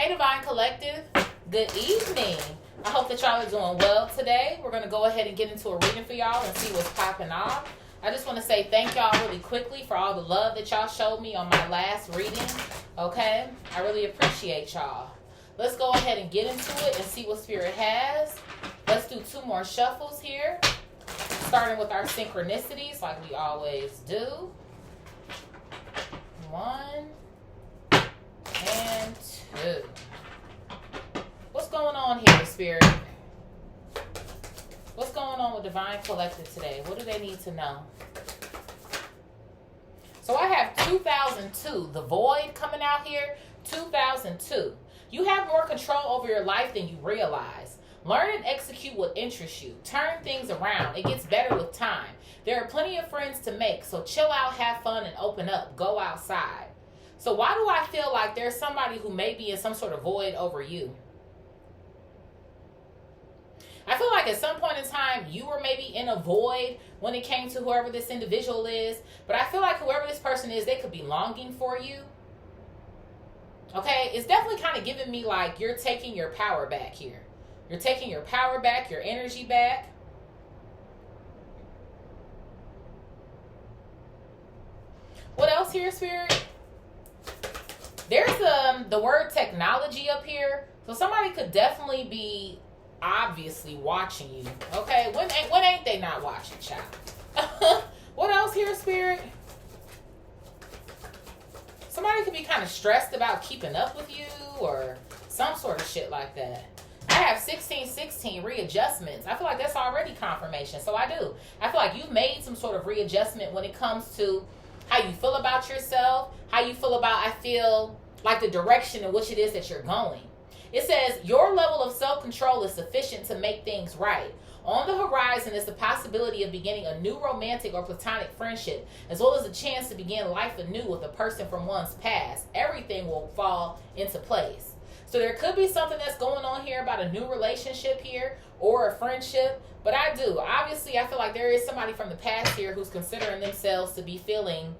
Hey, Divine Collective. Good evening. I hope that y'all are doing well today. We're going to go ahead and get into a reading for y'all and see what's popping off. I just want to say thank y'all really quickly for all the love that y'all showed me on my last reading. Okay? I really appreciate y'all. Let's go ahead and get into it and see what Spirit has. Let's do 2 more shuffles here. Starting with our synchronicities like we always do. 1 and 2. What's going on here, Spirit? What's going on with Divine Collective today? What do they need to know? So I have 2002, the void coming out here. 2002. You have more control over your life than you realize. Learn and execute what interests you. Turn things around. It gets better with time. There are plenty of friends to make, so chill out, have fun, and open up. Go outside. So why do I feel like there's somebody who may be in some sort of void over you? I feel like at some point in time, you were maybe in a void when it came to whoever this individual is. But I feel like whoever this person is, they could be longing for you. Okay? It's definitely kind of giving me like you're taking your power back here. You're taking your power back, your energy back. What else here, Spirit? There's the word technology up here. So somebody could definitely be obviously watching you. Okay? When ain't they not watching, child? What else here, Spirit? Somebody could be kind of stressed about keeping up with you or some sort of shit like that. I have 1616 readjustments. I feel like that's already confirmation. So I do. I feel like you've made some sort of readjustment when it comes to how you feel about yourself, how you feel about, I feel like the direction in which it is that you're going. It says your level of self-control is sufficient to make things right. On the horizon is the possibility of beginning a new romantic or platonic friendship, as well as a chance to begin life anew with a person from one's past. Everything will fall into place. So there could be something that's going on here about a new relationship here or a friendship. But I do. Obviously, I feel like there is somebody from the past here who's considering themselves to be feeling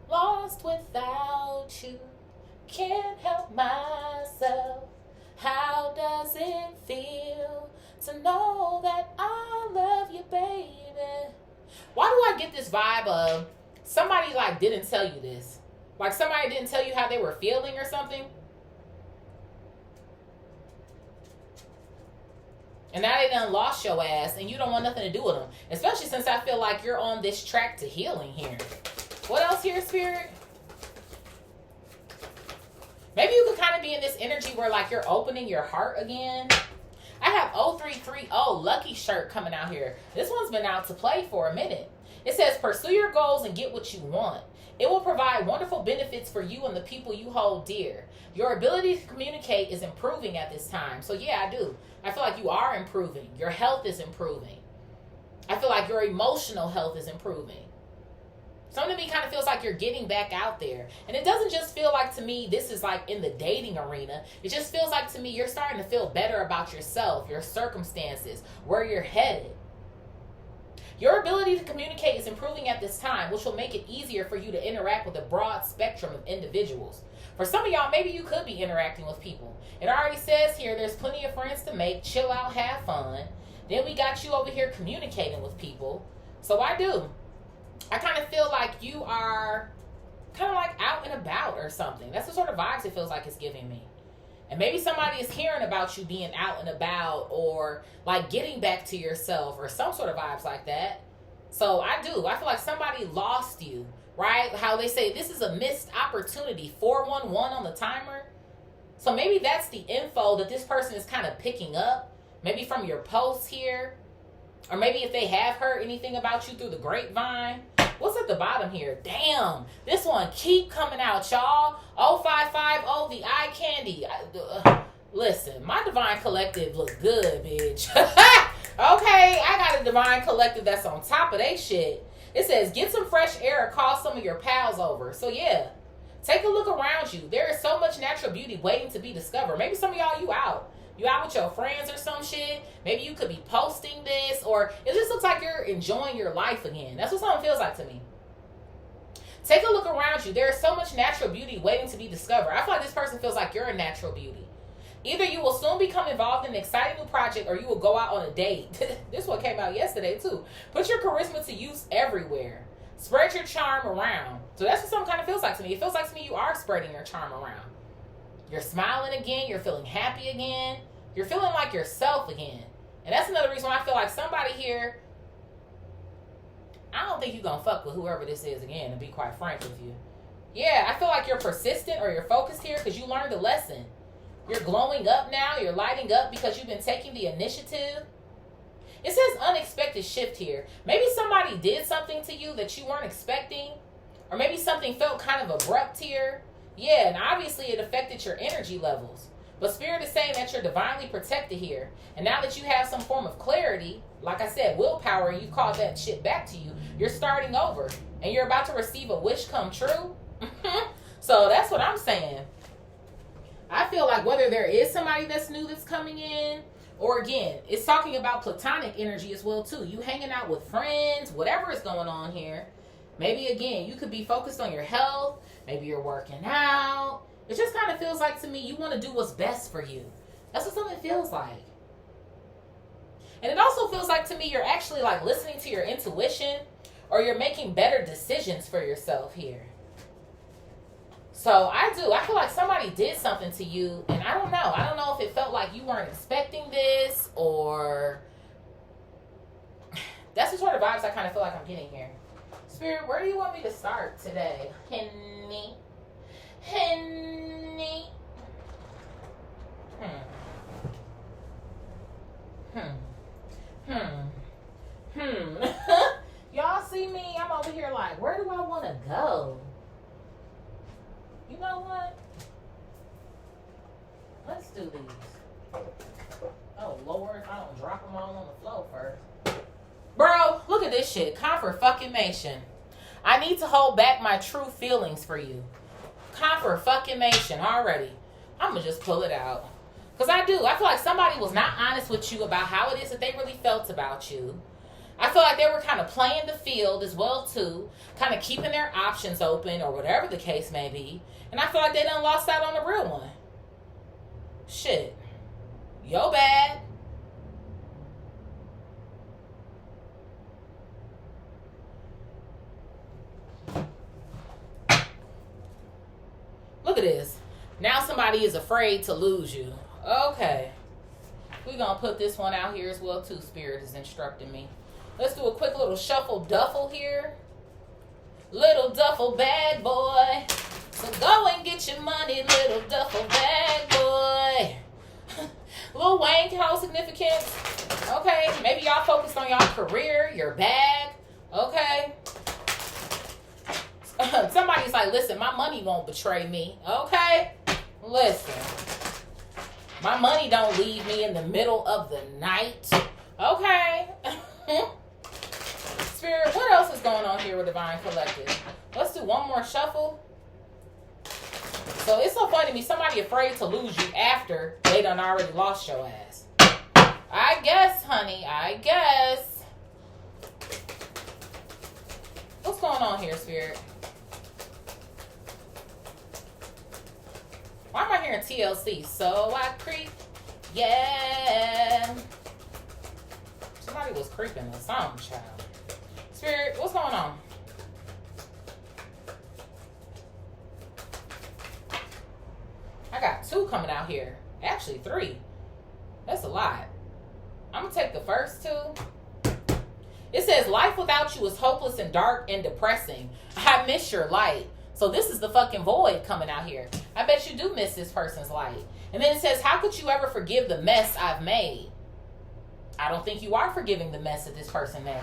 lost without you. Can't help myself. How does it feel to know that I love you, baby? Why do I get this vibe of somebody like didn't tell you this? Like somebody didn't tell you how they were feeling or something? And now they done lost your ass and you don't want nothing to do with them. Especially since I feel like you're on this track to healing here. What else here, Spirit? Maybe you could kind of be in this energy where like you're opening your heart again. I have 0330 lucky shirt coming out here. This one's been out to play for a minute. It says pursue your goals and get what you want. It will provide wonderful benefits for you and the people you hold dear. Your ability to communicate is improving at this time. So yeah, I do. I feel like you are improving. Your health is improving. I feel like your emotional health is improving. Something to me kind of feels like you're getting back out there. And it doesn't just feel like to me this is like in the dating arena. It just feels like to me you're starting to feel better about yourself, your circumstances, where you're headed. Your ability to communicate is improving at this time, which will make it easier for you to interact with a broad spectrum of individuals. For some of y'all, maybe you could be interacting with people. It already says here there's plenty of friends to make, chill out, have fun. Then we got you over here communicating with people. So I do. I kind of feel like you are kind of like out and about or something. That's the sort of vibes it feels like it's giving me. And maybe somebody is hearing about you being out and about or like getting back to yourself or some sort of vibes like that. So I do. I feel like somebody lost you, right? How they say this is a missed opportunity, 411 on the timer. So maybe that's the info that this person is kind of picking up. Maybe from your posts here. Or maybe if they have heard anything about you through the grapevine. What's at the bottom here? Damn. This one keep coming out, y'all. 0550, the eye candy. Listen, my Divine Collective look good, bitch. Okay, I got a Divine Collective that's on top of they shit. It says, get some fresh air or call some of your pals over. So yeah, take a look around you. There is so much natural beauty waiting to be discovered. Maybe some of y'all, you out. You out with your friends or some shit. Maybe you could be posting this, or it just looks like you're enjoying your life again. That's what something feels like to me. Take a look around you. There is so much natural beauty waiting to be discovered. I feel like this person feels like you're a natural beauty. Either you will soon become involved in an exciting new project or you will go out on a date. This one came out yesterday too. Put your charisma to use everywhere. Spread your charm around. So that's what something kind of feels like to me. It feels like to me you are spreading your charm around. You're smiling again. You're feeling happy again. You're feeling like yourself again. And that's another reason why I feel like somebody here, I don't think you're going to fuck with whoever this is again, to be quite frank with you. Yeah, I feel like you're persistent or you're focused here because you learned a lesson. You're glowing up now. You're lighting up because you've been taking the initiative. It says unexpected shift here. Maybe somebody did something to you that you weren't expecting. Or maybe something felt kind of abrupt here. Yeah, and obviously it affected your energy levels. But Spirit is saying that you're divinely protected here. And now that you have some form of clarity, like I said, willpower, and you called that shit back to you, you're starting over. And you're about to receive a wish come true. So that's what I'm saying. I feel like whether there is somebody that's new that's coming in, or again, it's talking about platonic energy as well too. You hanging out with friends, whatever is going on here. Maybe again, you could be focused on your health. Maybe you're working out. It just kind of feels like to me you want to do what's best for you. That's what something feels like. And it also feels like to me you're actually like listening to your intuition, or you're making better decisions for yourself here. So I feel like somebody did something to you, and I don't know if it felt like you weren't expecting this, or that's the sort of vibes I kind of feel like I'm getting here. Spirit, where do you want me to start today? Henny. Y'all see me? I'm over here like, where do I want to go? You know what? Let's do these. Oh, Lord, if I don't drop them all on the floor first. Bro, look at this shit. Confirmation. I need to hold back my true feelings for you. Confirmation already. I'm going to just pull it out. Because I feel like somebody was not honest with you about how it is that they really felt about you. I feel like they were kind of playing the field as well too. Kind of keeping their options open or whatever the case may be. And I feel like they done lost out on the real one. Shit. Yo bad. Look at this. Now somebody is afraid to lose you. Okay. We're going to put this one out here as well too. Spirit is instructing me. Let's do a quick little shuffle duffle here. Little duffel bag boy. So go and get your money, little duffel bag boy. Lil Wayne can hold significance. Okay. Maybe y'all focused on y'all career, your bag. Okay. Somebody's like, listen, my money won't betray me. Okay? Listen. My money don't leave me in the middle of the night. Okay? Spirit, what else is going on here with Divine Collective? Let's do one more shuffle. So it's so funny to me, somebody afraid to lose you after they done already lost your ass. I guess, honey. I guess. What's going on here, Spirit? Why am I hearing TLC? So I creep. Yeah. Somebody was creeping or something, child. Spirit, what's going on? I got 2 coming out here. Actually, 3. That's a lot. I'm going to take the first 2. It says, life without you is hopeless and dark and depressing. I miss your light. So this is the fucking void coming out here. I bet you do miss this person's light. And then it says, how could you ever forgive the mess I've made? I don't think you are forgiving the mess that this person made.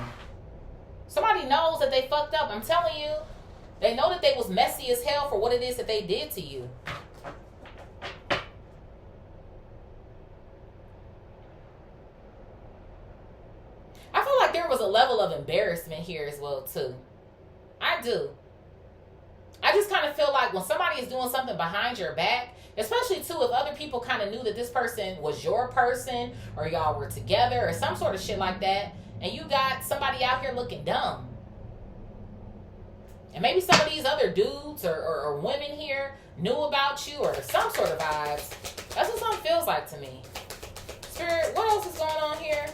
Somebody knows that they fucked up. I'm telling you. They know that they was messy as hell for what it is that they did to you. I feel like there was a level of embarrassment here as well, too. I do. I just kind of feel like when somebody is doing something behind your back, especially too if other people kind of knew that this person was your person or y'all were together or some sort of shit like that, and you got somebody out here looking dumb. And maybe some of these other dudes or women here knew about you or some sort of vibes. That's what something feels like to me. Spirit, what else is going on here?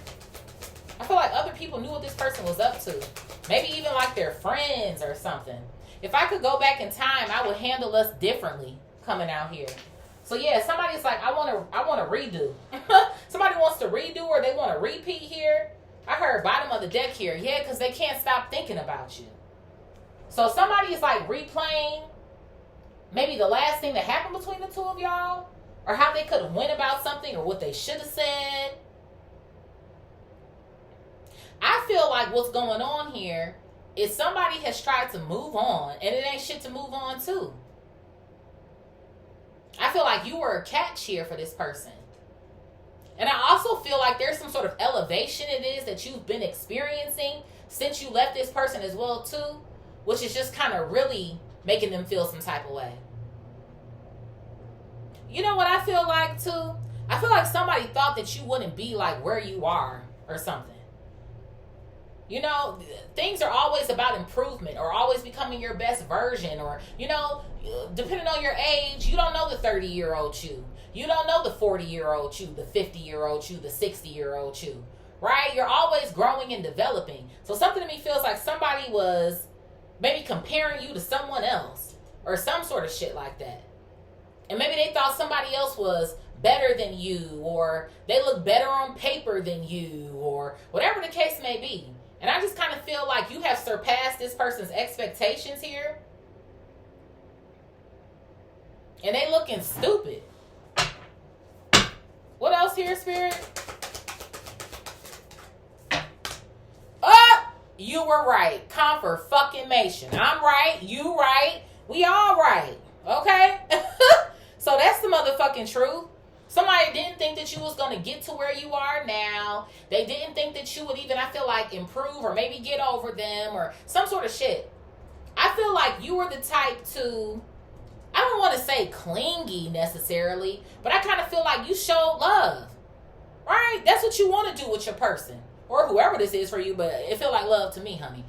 I feel like other people knew what this person was up to. Maybe even like their friends or something. If I could go back in time, I would handle us differently coming out here. So yeah, somebody's like, I want to redo. Somebody wants to redo or they want to repeat here. I heard bottom of the deck here. Yeah, because they can't stop thinking about you. So somebody is like replaying maybe the last thing that happened between the two of y'all. Or how they could have went about something or what they should have said. I feel like what's going on here is somebody has tried to move on and it ain't shit to move on to. I feel like you were a catch here for this person. And I also feel like there's some sort of elevation it is that you've been experiencing since you left this person as well too, which is just kind of really making them feel some type of way. You know what I feel like too? I feel like somebody thought that you wouldn't be like where you are or something. You know, things are always about improvement or always becoming your best version or, you know, depending on your age, you don't know the 30-year-old you. You don't know the 40-year-old you, the 50-year-old you, the 60-year-old you, right? You're always growing and developing. So something to me feels like somebody was maybe comparing you to someone else or some sort of shit like that. And maybe they thought somebody else was better than you or they look better on paper than you or whatever the case may be. And I just kind of feel like you have surpassed this person's expectations here. And they looking stupid. What else here, Spirit? Oh, you were right. Confirmation. I'm right. You right. We all right. Okay? So that's the motherfucking truth. Somebody didn't think that you was going to get to where you are now. They didn't think that you would even, I feel like, improve or maybe get over them or some sort of shit. I feel like you were the type to, I don't want to say clingy necessarily, but I kind of feel like you showed love. Right? That's what you want to do with your person. Or whoever this is for you, but it feel like love to me, honey.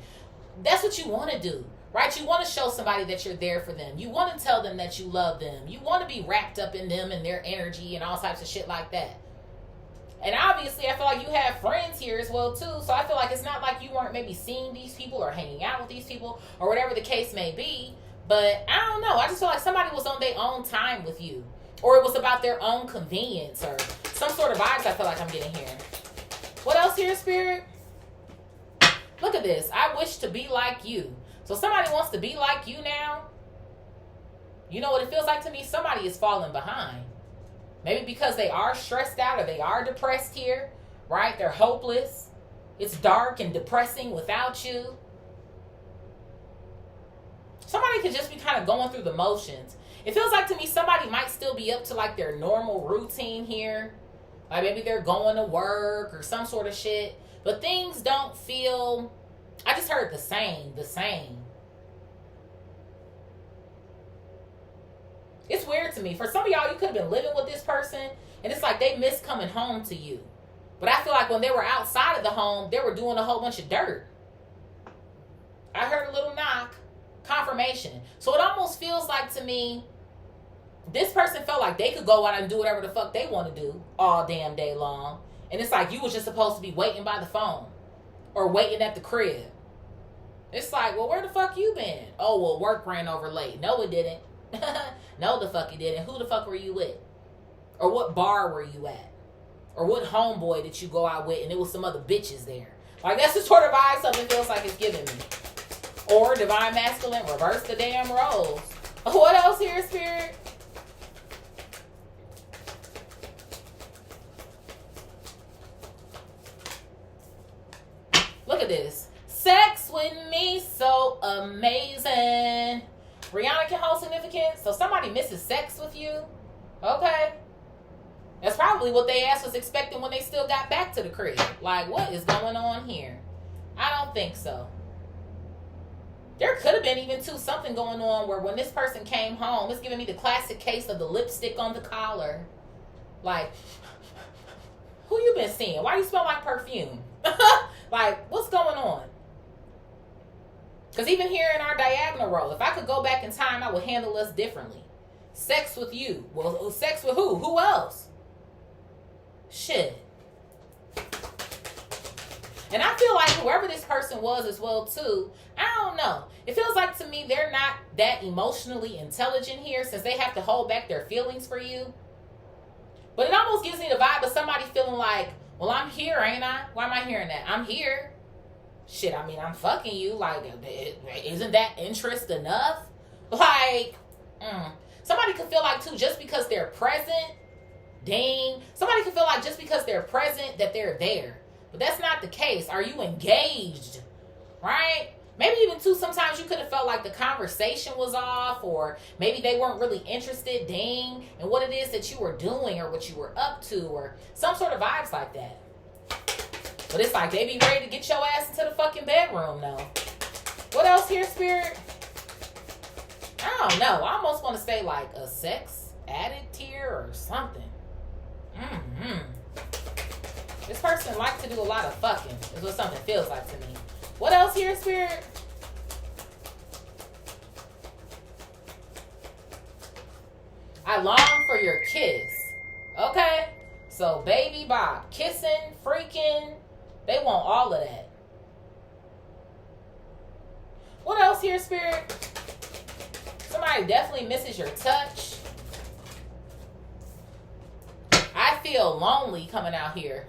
That's what you want to do. Right? You want to show somebody that you're there for them. You want to tell them that you love them. You want to be wrapped up in them and their energy and all types of shit like that. And obviously, I feel like you have friends here as well, too. So I feel like it's not like you weren't maybe seeing these people or hanging out with these people or whatever the case may be. But I don't know. I just feel like somebody was on their own time with you. Or it was about their own convenience or some sort of vibes I feel like I'm getting here. What else here, Spirit? Look at this. I wish to be like you. So somebody wants to be like you now. You know what it feels like to me? Somebody is falling behind. Maybe because they are stressed out or they are depressed here, right? They're hopeless. It's dark and depressing without you. Somebody could just be kind of going through the motions. It feels like to me somebody might still be up to like their normal routine here. Like maybe they're going to work or some sort of shit. But things don't feel... I just heard the same. It's weird to me. For some of y'all, you could have been living with this person, and it's like they miss coming home to you. But I feel like when they were outside of the home, they were doing a whole bunch of dirt. I heard a little knock. Confirmation. So it almost feels like to me, this person felt like they could go out and do whatever the fuck they want to do all damn day long. And it's like you was just supposed to be waiting by the phone or waiting at the crib. It's like, well, where the fuck you been? Oh, well, work ran over late. No, it didn't. No, the fuck it didn't. Who the fuck were you with? Or what bar were you at? Or what homeboy did you go out with and it was some other bitches there? Like, that's the sort of vibe something feels like it's giving me. Or divine masculine, reverse the damn roles. What else here, Spirit? Look at this. Sex with me, so amazing. Rihanna can hold significance. So somebody misses sex with you. Okay. That's probably what they ass was expecting when they still got back to the crib. Like, what is going on here? I don't think so. There could have been even, too, something going on where when this person came home, it's giving me the classic case of the lipstick on the collar. Like, who you been seeing? Why you smell like perfume? Like, what's going on? Because even here in our diagonal role, if I could go back in time, I would handle us differently. Sex with you. Well, sex with who? Who else? Shit. And I feel like whoever this person was as well, too, I don't know. It feels like to me they're not that emotionally intelligent here since they have to hold back their feelings for you. But it almost gives me the vibe of somebody feeling like, well, I'm here, ain't I? Why am I hearing that? I'm here. Shit, I mean, I'm fucking you. Like, isn't that interest enough? Like, somebody could feel like, too, just because they're present, dang. Somebody could feel like just because they're present that they're there. But that's not the case. Are you engaged? Right? Maybe even, too, sometimes you could have felt like the conversation was off, or maybe they weren't really interested, dang, in what it is that you were doing or what you were up to, or some sort of vibes like that. But it's like they be ready to get your ass into the fucking bedroom, though. What else here, Spirit? I don't know. I almost want to say like a sex addict here or something. This person likes to do a lot of fucking, is what something feels like to me. What else here, Spirit? I long for your kiss. Okay? So, baby Bob, kissing, freaking, they want all of that. What else here, Spirit? Somebody definitely misses your touch. I feel lonely coming out here.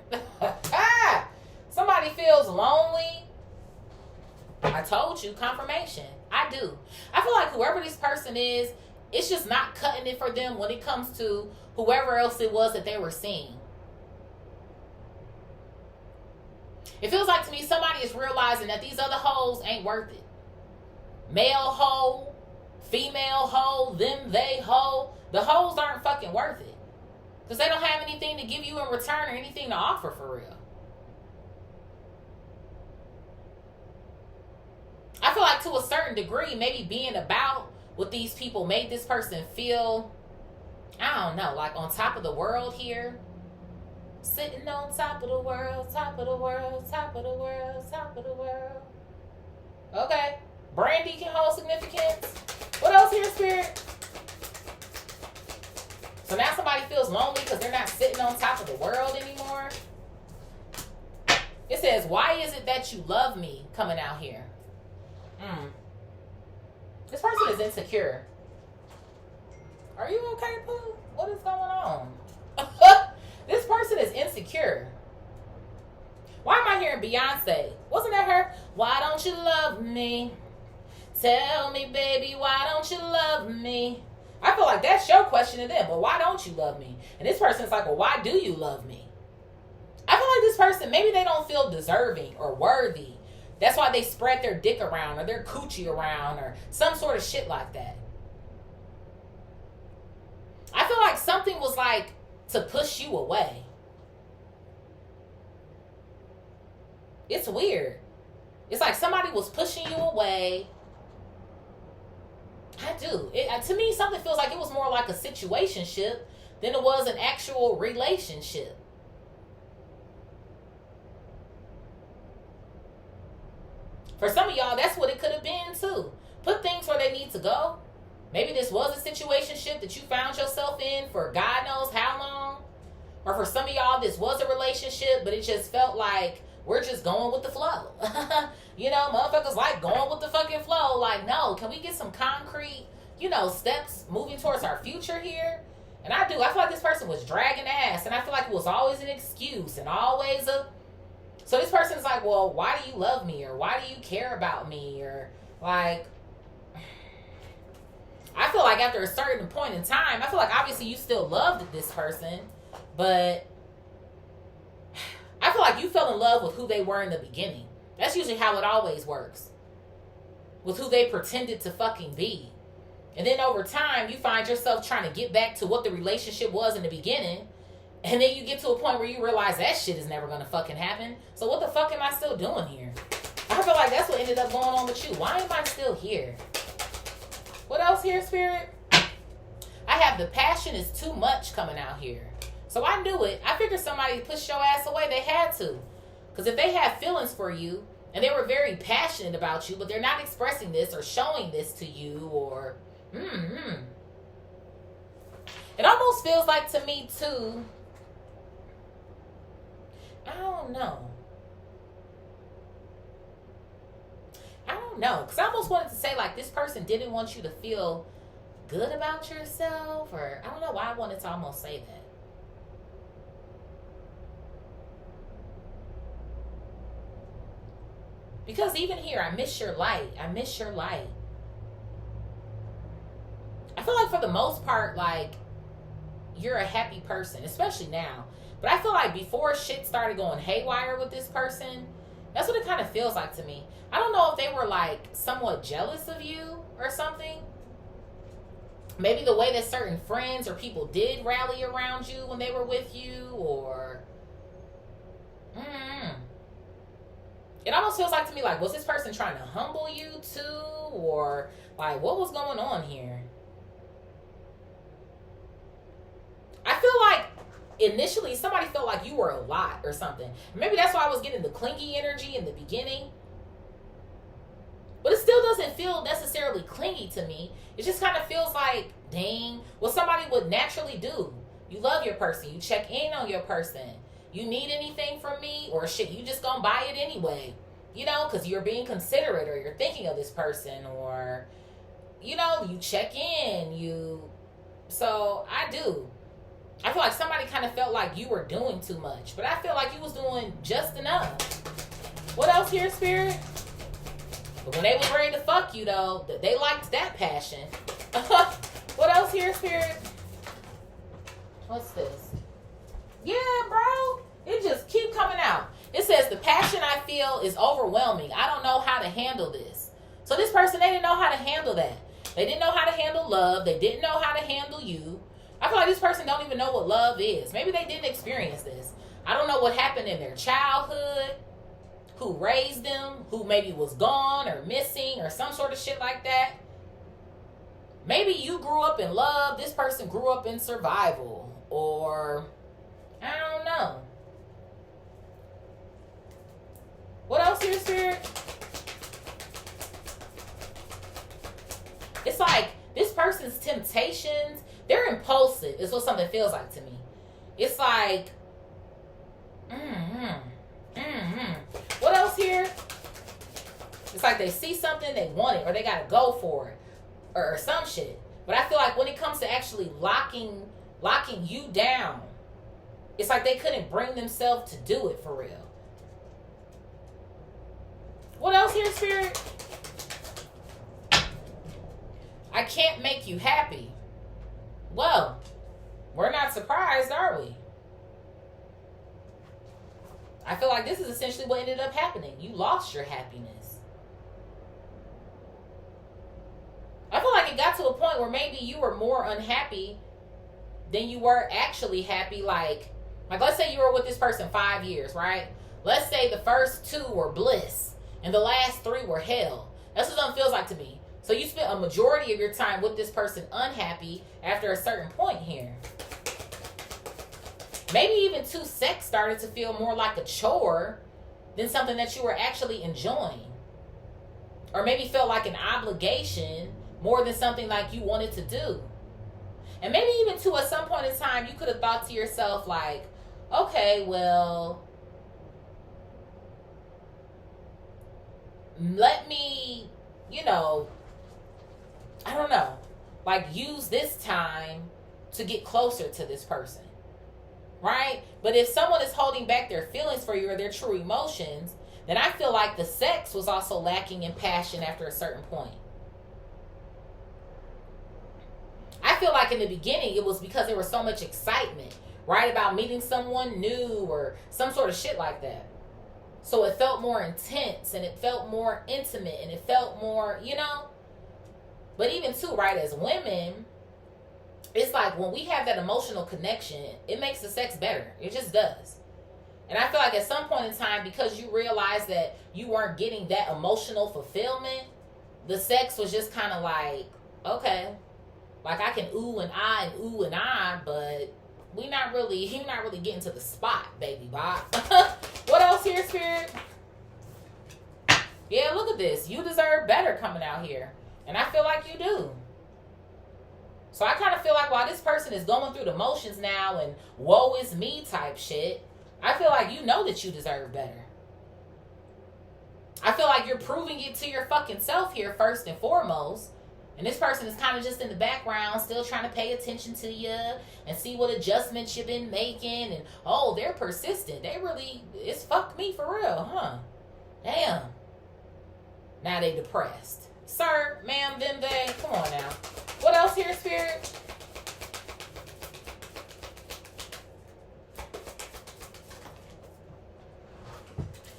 Somebody feels lonely. I told you, confirmation. I do. I feel like whoever this person is, it's just not cutting it for them when it comes to whoever else it was that they were seeing. It feels like to me somebody is realizing that these other hoes ain't worth it. Male hoe, female hoe, them, they hoe. The hoes aren't fucking worth it. Because they don't have anything to give you in return or anything to offer for real. I feel like to a certain degree, maybe being about what these people made this person feel, I don't know, like on top of the world here. Sitting on top of the world, top of the world, top of the world, top of the world. Okay. Brandy can hold significance. What else here, Spirit? So now somebody feels lonely because they're not sitting on top of the world anymore. It says, why is it that you love me coming out here? This person is insecure. Are you okay, Pooh? What is going on? This person is insecure. Why am I hearing Beyonce? Wasn't that her? Why don't you love me? Tell me, baby, why don't you love me? I feel like that's your question to them, but why don't you love me? And this person's like, well, why do you love me? I feel like this person, maybe they don't feel deserving or worthy. That's why they spread their dick around or their coochie around or some sort of shit like that. I feel like something was like to push you away. It's weird. It's like somebody was pushing you away. I do. To me, something feels like it was more like a situationship than it was an actual relationship. For some of y'all, that's what it could have been too. Put things where they need to go. Maybe this was a situationship that you found yourself in for God knows how long. Or for some of y'all, this was a relationship, but it just felt like we're just going with the flow. You know, motherfuckers like going with the fucking flow. Like, no, can we get some concrete, steps moving towards our future here? And I feel like this person was dragging ass. And I feel like it was always an excuse and always so this person's like, well, why do you love me? Or why do you care about me? Or like, I feel like after a certain point in time, I feel like obviously you still loved this person, but I feel like you fell in love with who they were in the beginning. That's usually how it always works. With who they pretended to fucking be. And then over time, you find yourself trying to get back to what the relationship was in the beginning. And then you get to a point where you realize that shit is never going to fucking happen. So what the fuck am I still doing here? I feel like that's what ended up going on with you. Why am I still here? What else here, Spirit? I have the passion is too much coming out here. So I knew it. I figured somebody pushed your ass away. They had to. Because if they have feelings for you, And they were very passionate about you, but they're not expressing this or showing this to you, or It almost feels like to me too, I don't know, because I almost wanted to say like this person didn't want you to feel good about yourself, or I don't know why I wanted to almost say that. Because even here, I miss your light. I miss your light. I feel like for the most part, like, you're a happy person, especially now. But I feel like before shit started going haywire with this person, that's what it kind of feels like to me. I don't know if they were, like, somewhat jealous of you or something. Maybe the way that certain friends or people did rally around you when they were with you, or... It almost feels like to me like, was this person trying to humble you too? Or like, what was going on here? I feel like initially somebody felt like you were a lot or something. Maybe that's why I was getting the clingy energy in the beginning. But it still doesn't feel necessarily clingy to me. It just kind of feels like, dang, what somebody would naturally do. You love your person. You check in on your person. You need anything from me, or shit, you just gonna buy it anyway, you know, because you're being considerate, or you're thinking of this person, or, you know, you check in, so I feel like somebody kind of felt like you were doing too much, but I feel like you was doing just enough. What else here, Spirit? But when they was ready to fuck you, though, they liked that passion. What else here, Spirit? What's this? Yeah, bro. It just keep coming out. It says the passion I feel is overwhelming. I don't know how to handle this. So this person, they didn't know how to handle that. They didn't know how to handle love. They didn't know how to handle you. I feel like this person don't even know what love is. Maybe they didn't experience this. I don't know what happened in their childhood, who raised them, who maybe was gone or missing or some sort of shit like that. Maybe you grew up in love. This person grew up in survival, or... I don't know. What else here, Spirit? It's like this person's temptations, they're impulsive, is what something feels like to me. It's like, What else here? It's like they see something, they want it, or they gotta go for it, or some shit. But I feel like when it comes to actually locking you down, it's like they couldn't bring themselves to do it for real. What else here, Spirit? I can't make you happy. Well, we're not surprised, are we? I feel like this is essentially what ended up happening. You lost your happiness. I feel like it got to a point where maybe you were more unhappy than you were actually happy. Like let's say you were with this person 5 years, right? Let's say the first 2 were bliss and the last 3 were hell. That's what it feels like to me. So you spent a majority of your time with this person unhappy after a certain point here. Maybe even too, sex started to feel more like a chore than something that you were actually enjoying. Or maybe felt like an obligation more than something like you wanted to do. And maybe even too, at some point in time, you could have thought to yourself like, okay, well, let me, I don't know, like use this time to get closer to this person, right? But if someone is holding back their feelings for you or their true emotions, then I feel like the sex was also lacking in passion after a certain point. I feel like in the beginning it was because there was so much excitement, right? About meeting someone new or some sort of shit like that. So it felt more intense and it felt more intimate and it felt more, But even too, right, as women, it's like when we have that emotional connection, it makes the sex better. It just does. And I feel like at some point in time, because you realize that you weren't getting that emotional fulfillment, the sex was just kind of like, okay, like I can ooh and ah, but you're not really getting to the spot, baby bop. What else here, Spirit? Yeah, look at this. You deserve better coming out here. And I feel like you do. So I kind of feel like while this person is going through the motions now and woe is me type shit, I feel like you know that you deserve better. I feel like you're proving it to your fucking self here first and foremost. And this person is kind of just in the background, still trying to pay attention to you and see what adjustments you've been making. And, oh, they're persistent. They really, it's fuck me for real, huh? Damn. Now they depressed. Sir, ma'am, them, they, come on now. What else here, Spirit?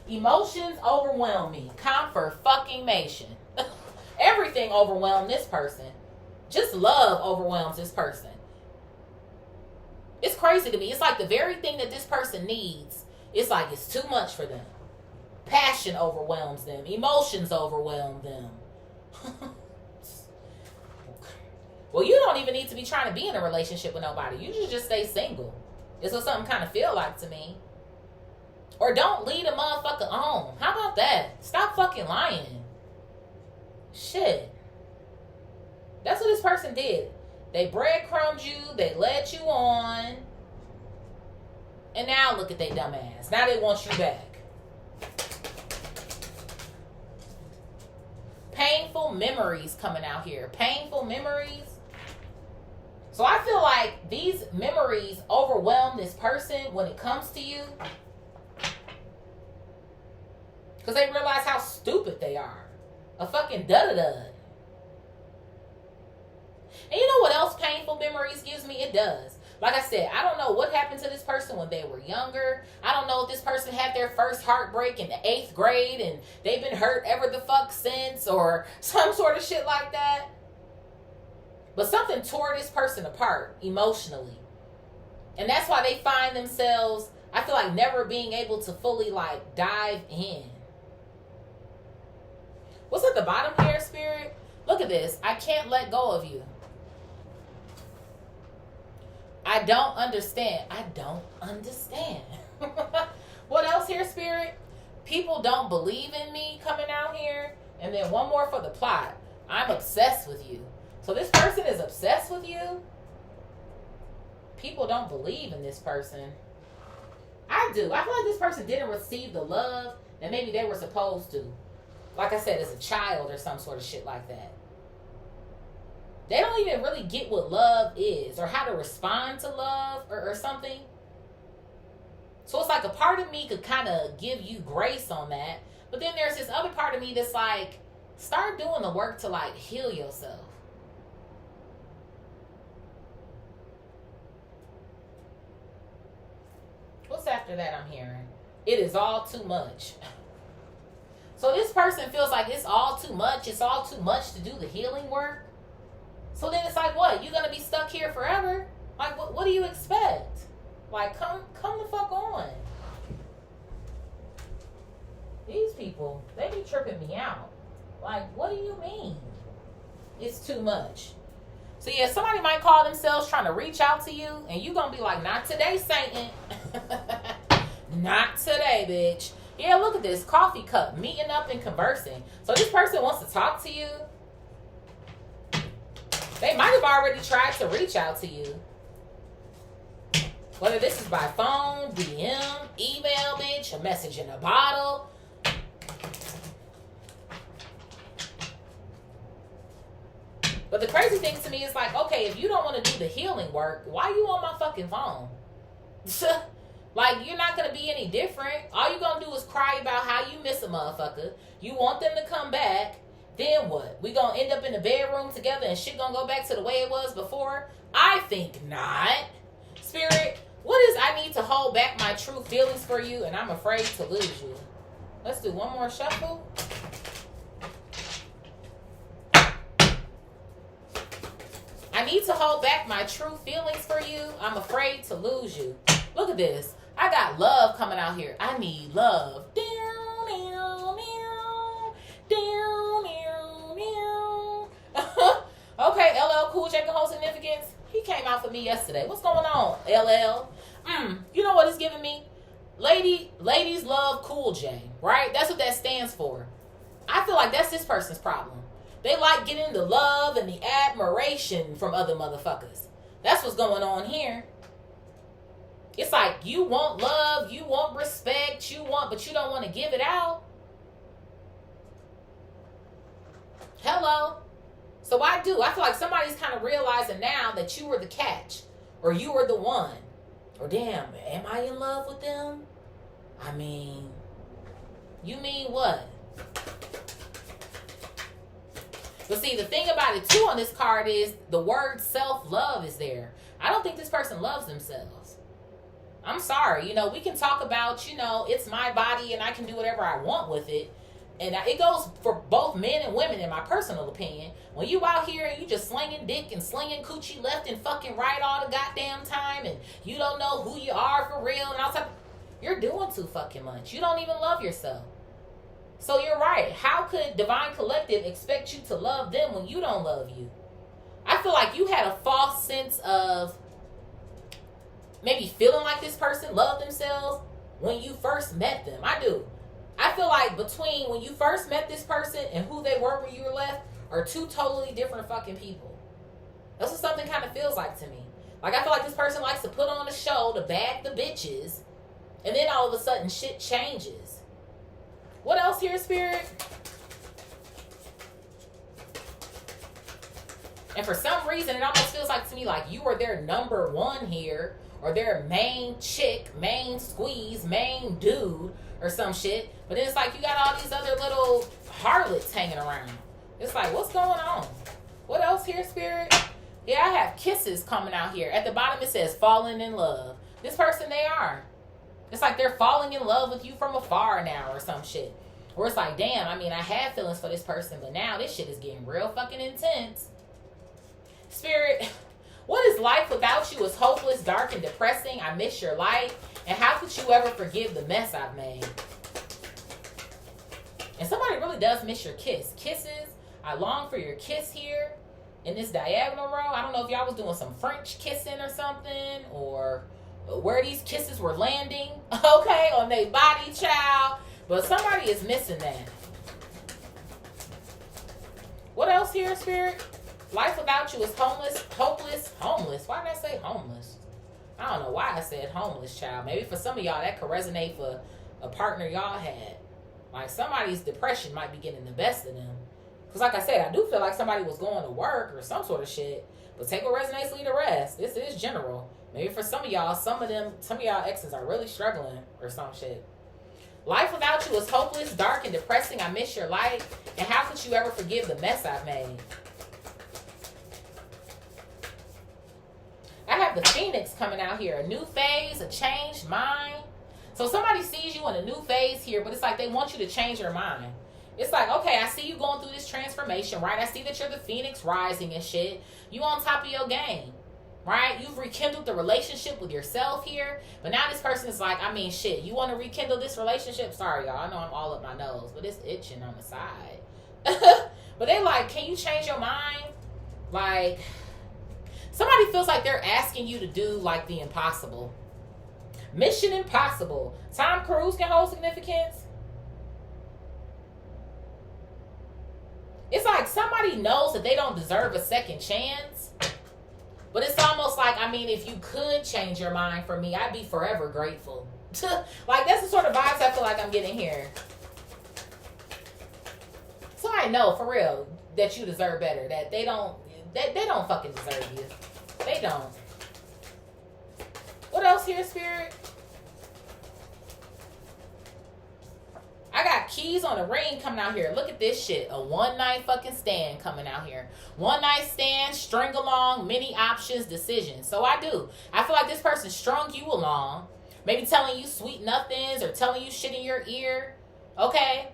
Emotions overwhelm me. Confirmation. Everything overwhelmed this person. Just love overwhelms this person. It's crazy to me. It's like the very thing that this person needs, it's like it's too much for them. Passion overwhelms them. Emotions overwhelm them. Well, you don't even need to be trying to be in a relationship with nobody. You should just stay single. It's what something kind of feel like to me. Or don't lead a motherfucker on. How about that? Stop fucking lying. Shit. That's what this person did. They breadcrumbed you. They led you on. And now look at they dumb ass. Now they want you back. Painful memories coming out here. Painful memories. So I feel like these memories overwhelm this person when it comes to you. Because they realize how stupid they are. A fucking dud-a-dud. And you know what else painful memories gives me? It does. Like I said, I don't know what happened to this person when they were younger. I don't know if this person had their first heartbreak in the 8th grade and they've been hurt ever the fuck since or some sort of shit like that. But something tore this person apart emotionally. And that's why they find themselves, I feel like, never being able to fully like dive in. What's at the bottom here, Spirit? Look at this. I can't let go of you. I don't understand. I don't understand. What else here, Spirit? People don't believe in me coming out here. And then one more for the plot. I'm obsessed with you. So this person is obsessed with you? People don't believe in this person. I do. I feel like this person didn't receive the love that maybe they were supposed to. Like I said, as a child or some sort of shit like that. They don't even really get what love is or how to respond to love or something. So it's like a part of me could kind of give you grace on that. But then there's this other part of me that's like, start doing the work to like heal yourself. What's after that I'm hearing? It is all too much. So this person feels like it's all too much. It's all too much to do the healing work. So then it's like, what? You're going to be stuck here forever? Like, what do you expect? Like, come the fuck on. These people, they be tripping me out. Like, what do you mean? It's too much. So yeah, somebody might call themselves trying to reach out to you, and you going to be like, not today, Satan. Not today, bitch. Yeah, look at this. Coffee cup, meeting up and conversing. So this person wants to talk to you. They might have already tried to reach out to you. Whether this is by phone, DM, email, bitch, a message in a bottle. But the crazy thing to me is like, okay, if you don't want to do the healing work, why you on my fucking phone? Like, you're not going to be any different. All you're going to do is cry about how you miss a motherfucker. You want them to come back. Then what? We going to end up in the bedroom together and shit going to go back to the way it was before? I think not. Spirit, what is I need to hold back my true feelings for you and I'm afraid to lose you? Let's do one more shuffle. I need to hold back my true feelings for you. I'm afraid to lose you. Look at this. I got love coming out here. I need love. Okay, LL Cool J can hold significance. He came out for me yesterday. What's going on, LL? You know what it's giving me? Ladies love Cool J, right? That's what that stands for. I feel like that's this person's problem. They like getting the love and the admiration from other motherfuckers. That's what's going on here. It's like you want love, you want respect, but you don't want to give it out. Hello. So I feel like somebody's kind of realizing now that you were the catch, or you were the one, or damn, am I in love with them? I mean, you mean what? But see, the thing about it too on this card is the word self-love is there. I don't think this person loves themselves. I'm sorry. We can talk about, it's my body and I can do whatever I want with it. And it goes for both men and women, in my personal opinion. When you out here and you just slinging dick and slinging coochie left and fucking right all the goddamn time, and you don't know who you are for real and all that, you're doing too fucking much. You don't even love yourself. So you're right. How could Divine Collective expect you to love them when you don't love you? I feel like you had a false sense of maybe feeling like this person loved themselves when you first met them. I do. I feel like between when you first met this person and who they were when you were left are two totally different fucking people. That's what something kind of feels like to me. Like, I feel like this person likes to put on a show to bag the bitches, and then all of a sudden shit changes. What else here, Spirit? And for some reason, it almost feels like to me like you were their number one here, or their main chick, main squeeze, main dude, or some shit. But then it's like you got all these other little harlots hanging around. It's like, what's going on? What else here, Spirit? Yeah, I have kisses coming out here. At the bottom it says falling in love. This person, they are. It's like they're falling in love with you from afar now or some shit. Or it's like, damn, I had feelings for this person, but now this shit is getting real fucking intense. Spirit, what is life without you is hopeless, dark, and depressing. I miss your light. And how could you ever forgive the mess I've made? And somebody really does miss your kiss. Kisses, I long for your kiss here in this diagonal row. I don't know if y'all was doing some French kissing or something, or where these kisses were landing, okay, on their body, child. But somebody is missing that. What else here, Spirit? Life without you is homeless, hopeless, homeless. Why did I say homeless? I don't know why I said homeless, child. Maybe for some of y'all that could resonate for a partner y'all had. Like, somebody's depression might be getting the best of them. Because like I said, I do feel like somebody was going to work or some sort of shit. But take what resonates, leave the rest. This is general. Maybe for some of y'all, some of y'all exes are really struggling or some shit. Life without you is hopeless, dark, and depressing. I miss your light. And how could you ever forgive the mess I've made? I have the Phoenix coming out here. A new phase, a changed mind. So somebody sees you in a new phase here, but it's like they want you to change your mind. It's like, okay, I see you going through this transformation, right? I see that you're the Phoenix rising and shit. You on top of your game, right? You've rekindled the relationship with yourself here. But now this person is like, shit, you want to rekindle this relationship? Sorry, y'all. I know I'm all up my nose, but it's itching on the side. But they like, can you change your mind? Like, somebody feels like they're asking you to do, like, the impossible. Mission Impossible. Tom Cruise can hold significance. It's like somebody knows that they don't deserve a second chance. But it's almost like, if you could change your mind for me, I'd be forever grateful. Like, that's the sort of vibes I feel like I'm getting here. So I know, for real, that you deserve better. That they don't fucking deserve you. They don't. What else here, Spirit? I got keys on a ring coming out here. Look at this shit. A one-night fucking stand coming out here. One-night stand, string along, many options, decisions. So I do. I feel like this person strung you along. Maybe telling you sweet nothings or telling you shit in your ear. Okay?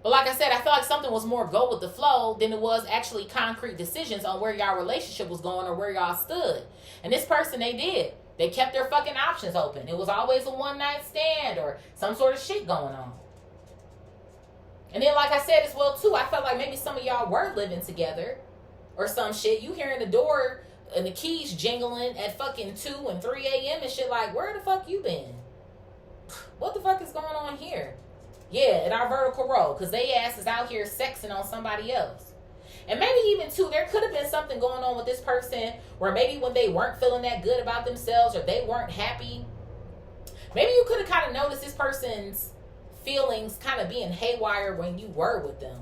But like I said, I feel like something was more go with the flow than it was actually concrete decisions on where y'all relationship was going or where y'all stood. And this person, they did. They kept their fucking options open. It was always a one-night stand or some sort of shit going on. And then, like I said as well, too, I felt like maybe some of y'all were living together or some shit. You hearing the door and the keys jingling at fucking 2 and 3 a.m. and shit like, where the fuck you been? What the fuck is going on here? Yeah, in our vertical row, because they ass is out here sexing on somebody else. And maybe even too, there could have been something going on with this person where maybe when they weren't feeling that good about themselves or they weren't happy, maybe you could have kind of noticed this person's feelings kind of being haywire when you were with them.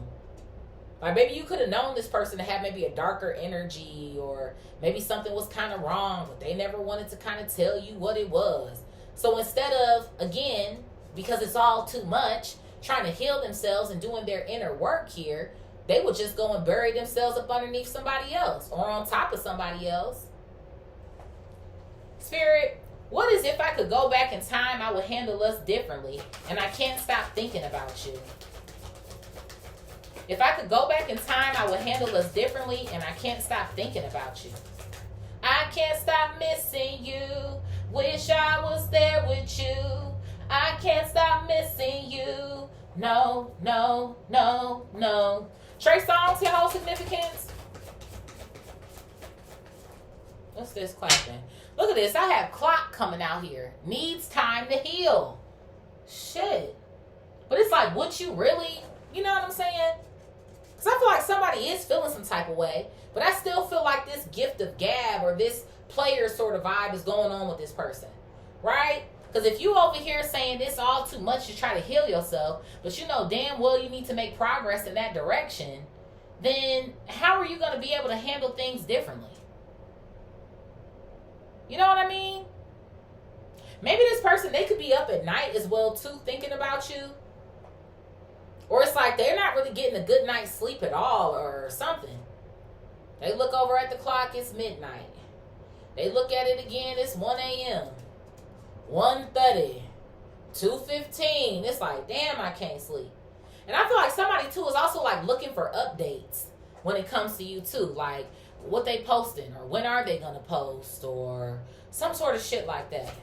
Like maybe you could have known this person to have maybe a darker energy, or maybe something was kind of wrong, but they never wanted to kind of tell you what it was. So instead of, again, because it's all too much, trying to heal themselves and doing their inner work here, they would just go and bury themselves up underneath somebody else or on top of somebody else. Spirit, what is if I could go back in time, I would handle us differently, and I can't stop thinking about you. If I could go back in time, I would handle us differently, and I can't stop thinking about you. I can't stop missing you. Wish I was there with you. I can't stop missing you. No, no, no, no. Trey Songz, your whole significance. What's this clapping? Look at this. I have clock coming out here. Needs time to heal. Shit. But it's like, would you really? You know what I'm saying? Because I feel like somebody is feeling some type of way, but I still feel like this gift of gab or this player sort of vibe is going on with this person, right? Because if you over here saying this all too much to try to heal yourself, but you know damn well you need to make progress in that direction, then how are you going to be able to handle things differently? You know what I mean? Maybe this person, they could be up at night as well too, thinking about you. Or it's like they're not really getting a good night's sleep at all or something. They look over at the clock, it's midnight. They look at it again, it's 1 a.m. 1:30, 2:15. It's like, damn, I can't sleep. And I feel like somebody too is also like looking for updates when it comes to you too. Like what they posting, or when are they gonna post, or some sort of shit like that.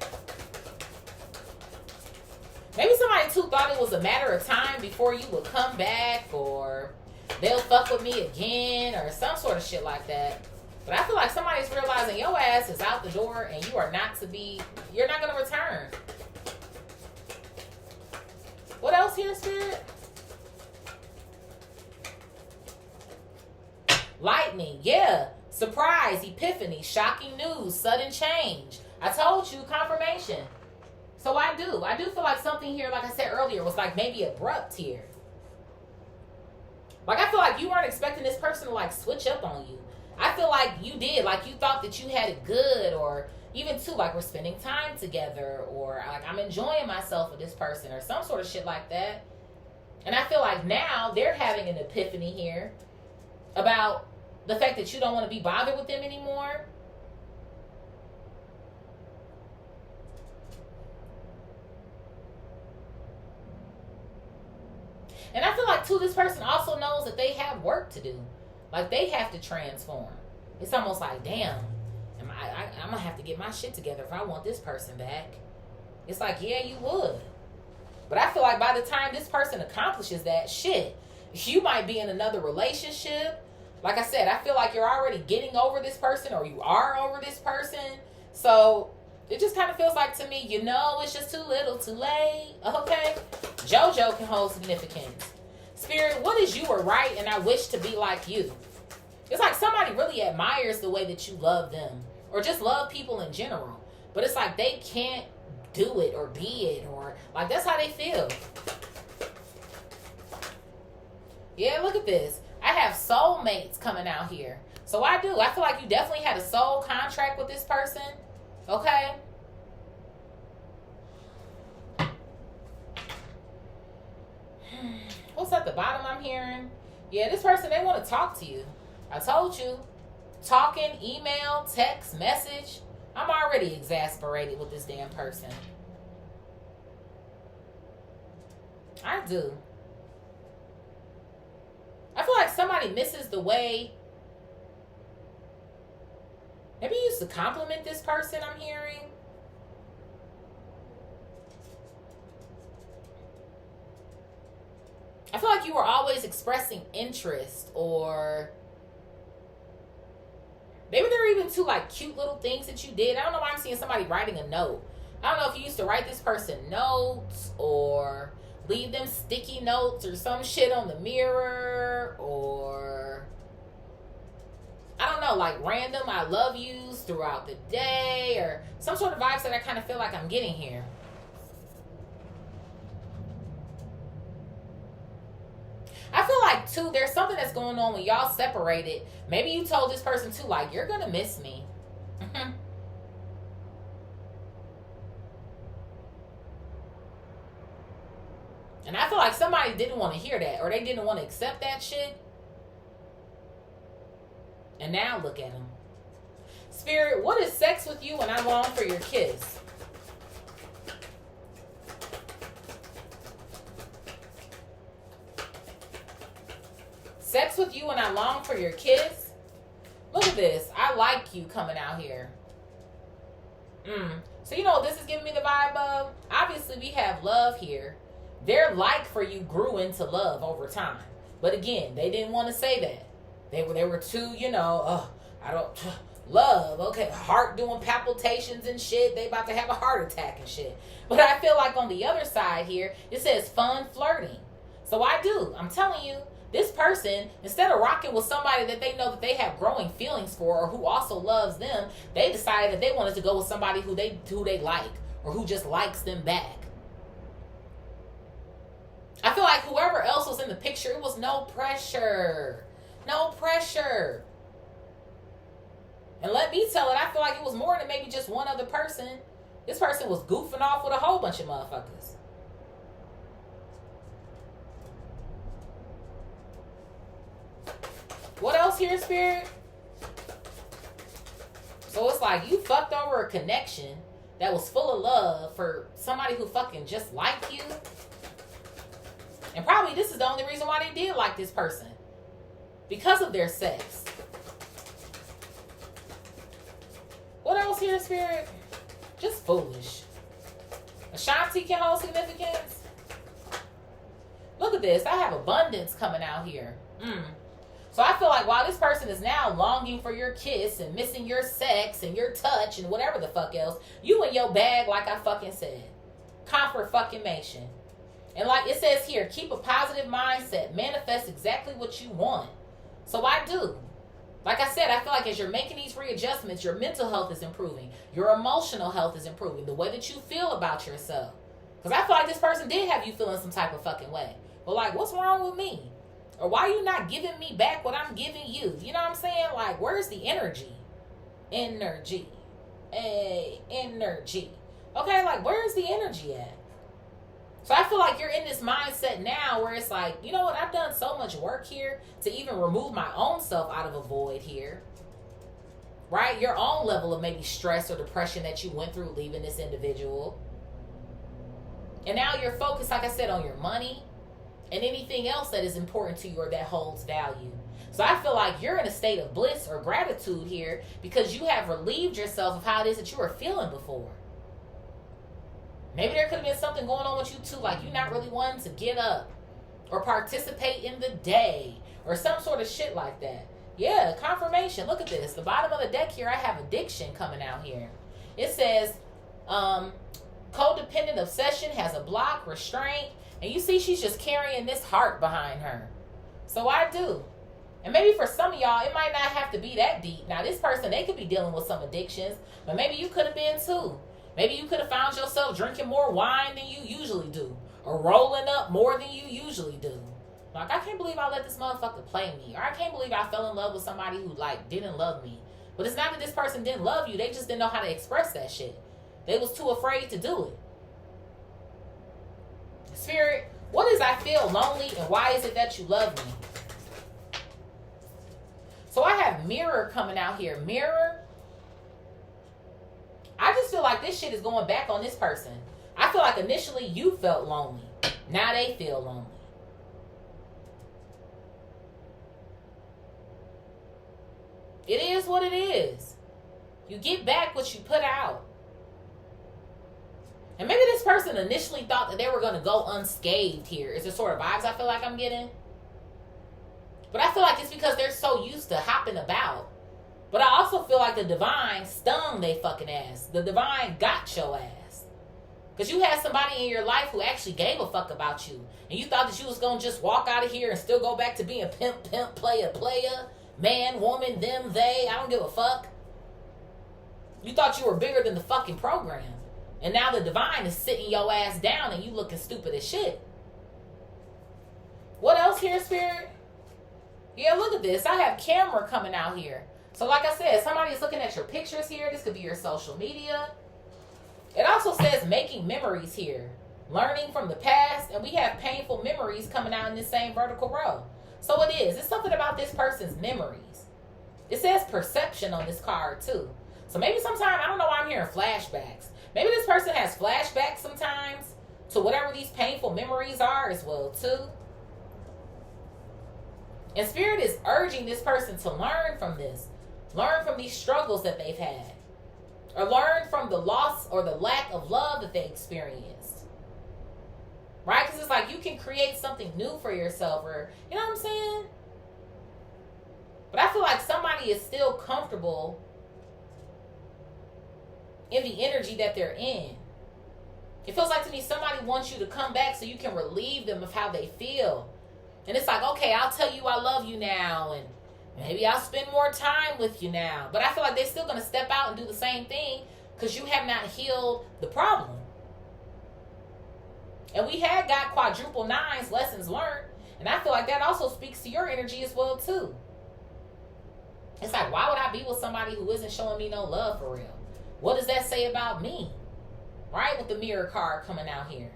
Maybe somebody too thought it was a matter of time before you would come back, or they'll fuck with me again, or some sort of shit like that. But I feel like somebody's realizing your ass is out the door and you are not to be, you're not going to return. What else here, Spirit? Lightning, yeah. Surprise, epiphany, shocking news, sudden change. I told you, confirmation. So I do feel like something here, like I said earlier, was like maybe abrupt here. Like I feel like you weren't expecting this person to like switch up on you. I feel like you did, like you thought that you had it good, or even too, like we're spending time together, or like I'm enjoying myself with this person, or some sort of shit like that. And I feel like now they're having an epiphany here about the fact that you don't want to be bothered with them anymore. And I feel like, too, this person also knows that they have work to do. Like, they have to transform. It's almost like, damn, I'm going to have to get my shit together if I want this person back. It's like, yeah, you would. But I feel like by the time this person accomplishes that, shit, you might be in another relationship. Like I said, I feel like you're already getting over this person, or you are over this person. So it just kind of feels like to me, you know, it's just too little, too late. Okay? JoJo can hold significance. Spirit, what is you were right and I wish to be like you? It's like somebody really admires the way that you love them, or just love people in general. But it's like they can't do it or be it, or like that's how they feel. Yeah, look at this. I have soulmates coming out here. So I do. I feel like you definitely had a soul contract with this person. Okay? What's at the bottom I'm hearing? Yeah, this person, they want to talk to you. I told you. Talking, email, text, message. I'm already exasperated with this damn person. I do. I feel like somebody misses the way. Maybe you used to compliment this person, I'm hearing. I feel like you were always expressing interest, or maybe there were even two like cute little things that you did. I don't know why I'm seeing somebody writing a note. I don't know if you used to write this person notes, or leave them sticky notes or some shit on the mirror, or I don't know, like random I love yous throughout the day, or some sort of vibes that I kind of feel like I'm getting here. I feel like, too, there's something that's going on when y'all separated. Maybe you told this person, too, like, you're going to miss me. And I feel like somebody didn't want to hear that, or they didn't want to accept that shit. And now look at them. Spirit, what is sex with you when I long for your kiss? Sex with you when I long for your kiss? Look at this. I like you coming out here. So you know what this is giving me the vibe of? Obviously, we have love here. Their like for you grew into love over time. But again, they didn't want to say that. They were too, I don't love. Okay, heart doing palpitations and shit. They about to have a heart attack and shit. But I feel like on the other side here, it says fun flirting. So I'm telling you, this person, instead of rocking with somebody that they know that they have growing feelings for, or who also loves them, they decided that they wanted to go with somebody who they like, or who just likes them back. I feel like whoever else was in the picture, it was no pressure. No pressure. And let me tell it, I feel like it was more than maybe just one other person. This person was goofing off with a whole bunch of motherfuckers. What else here, Spirit? So it's like you fucked over a connection that was full of love for somebody who fucking just liked you. And probably this is the only reason why they did like this person. Because of their sex. What else here, Spirit? Just foolish. Ashanti can hold significance. Look at this. I have abundance coming out here. So I feel like while this person is now longing for your kiss and missing your sex and your touch and whatever the fuck else, you in your bag like I fucking said. Comfort fucking mation. And like it says here, keep a positive mindset. Manifest exactly what you want. So I do. Like I said, I feel like as you're making these readjustments, your mental health is improving. Your emotional health is improving. The way that you feel about yourself. Because I feel like this person did have you feeling some type of fucking way. But like, what's wrong with me? Or why are you not giving me back what I'm giving you? You know what I'm saying? Like, where's the energy? Energy. Energy. Okay, like, where's the energy at? So I feel like you're in this mindset now where it's like, you know what? I've done so much work here to even remove my own self out of a void here. Right? Your own level of maybe stress or depression that you went through leaving this individual. And now you're focused, like I said, on your money and anything else that is important to you or that holds value. So I feel like you're in a state of bliss or gratitude here because you have relieved yourself of how it is that you were feeling before. Maybe there could have been something going on with you too, like you're not really wanting to get up or participate in the day or some sort of shit like that. Yeah, confirmation. Look at this. The bottom of the deck here, I have addiction coming out here. It says codependent obsession has a block, restraint, and you see she's just carrying this heart behind her. So I do. And maybe for some of y'all, it might not have to be that deep. Now, this person, they could be dealing with some addictions, but maybe you could have been too. Maybe you could have found yourself drinking more wine than you usually do, or rolling up more than you usually do. Like, I can't believe I let this motherfucker play me, or I can't believe I fell in love with somebody who, like, didn't love me. But it's not that this person didn't love you. They just didn't know how to express that shit. They was too afraid to do it. Spirit, what is I feel lonely, and why is it that you love me? So I have mirror coming out here. Mirror. I just feel like this shit is going back on this person. I feel like initially you felt lonely. Now they feel lonely. It is what it is. You get back what you put out. And maybe this person initially thought that they were going to go unscathed here. It's the sort of vibes I feel like I'm getting. But I feel like it's because they're so used to hopping about. But I also feel like the divine stung they fucking ass. The divine got your ass. Because you had somebody in your life who actually gave a fuck about you. And you thought that you was going to just walk out of here and still go back to being pimp, player, man, woman, them, they. I don't give a fuck. You thought you were bigger than the fucking program. And now the divine is sitting your ass down and you looking stupid as shit. What else here, Spirit? Yeah, look at this. I have camera coming out here. So like I said, somebody is looking at your pictures here. This could be your social media. It also says making memories here. Learning from the past. And we have painful memories coming out in this same vertical row. So it is. It's something about this person's memories. It says perception on this card too. So maybe sometime, I don't know why I'm hearing flashbacks. Maybe this person has flashbacks sometimes to whatever these painful memories are as well too. And Spirit is urging this person to learn from this. Learn from these struggles that they've had. Or learn from the loss or the lack of love that they experienced. Right? Because it's like you can create something new for yourself. Or, you know what I'm saying? But I feel like somebody is still comfortable in the energy that they're in. It feels like to me somebody wants you to come back so you can relieve them of how they feel. And it's like, okay, I'll tell you I love you now, and maybe I'll spend more time with you now. But I feel like they're still going to step out and do the same thing because you have not healed the problem. And we had got quadruple nines, lessons learned. And I feel like that also speaks to your energy as well, too. It's like, why would I be with somebody who isn't showing me no love for real? What does that say about me? Right? With the mirror card coming out here.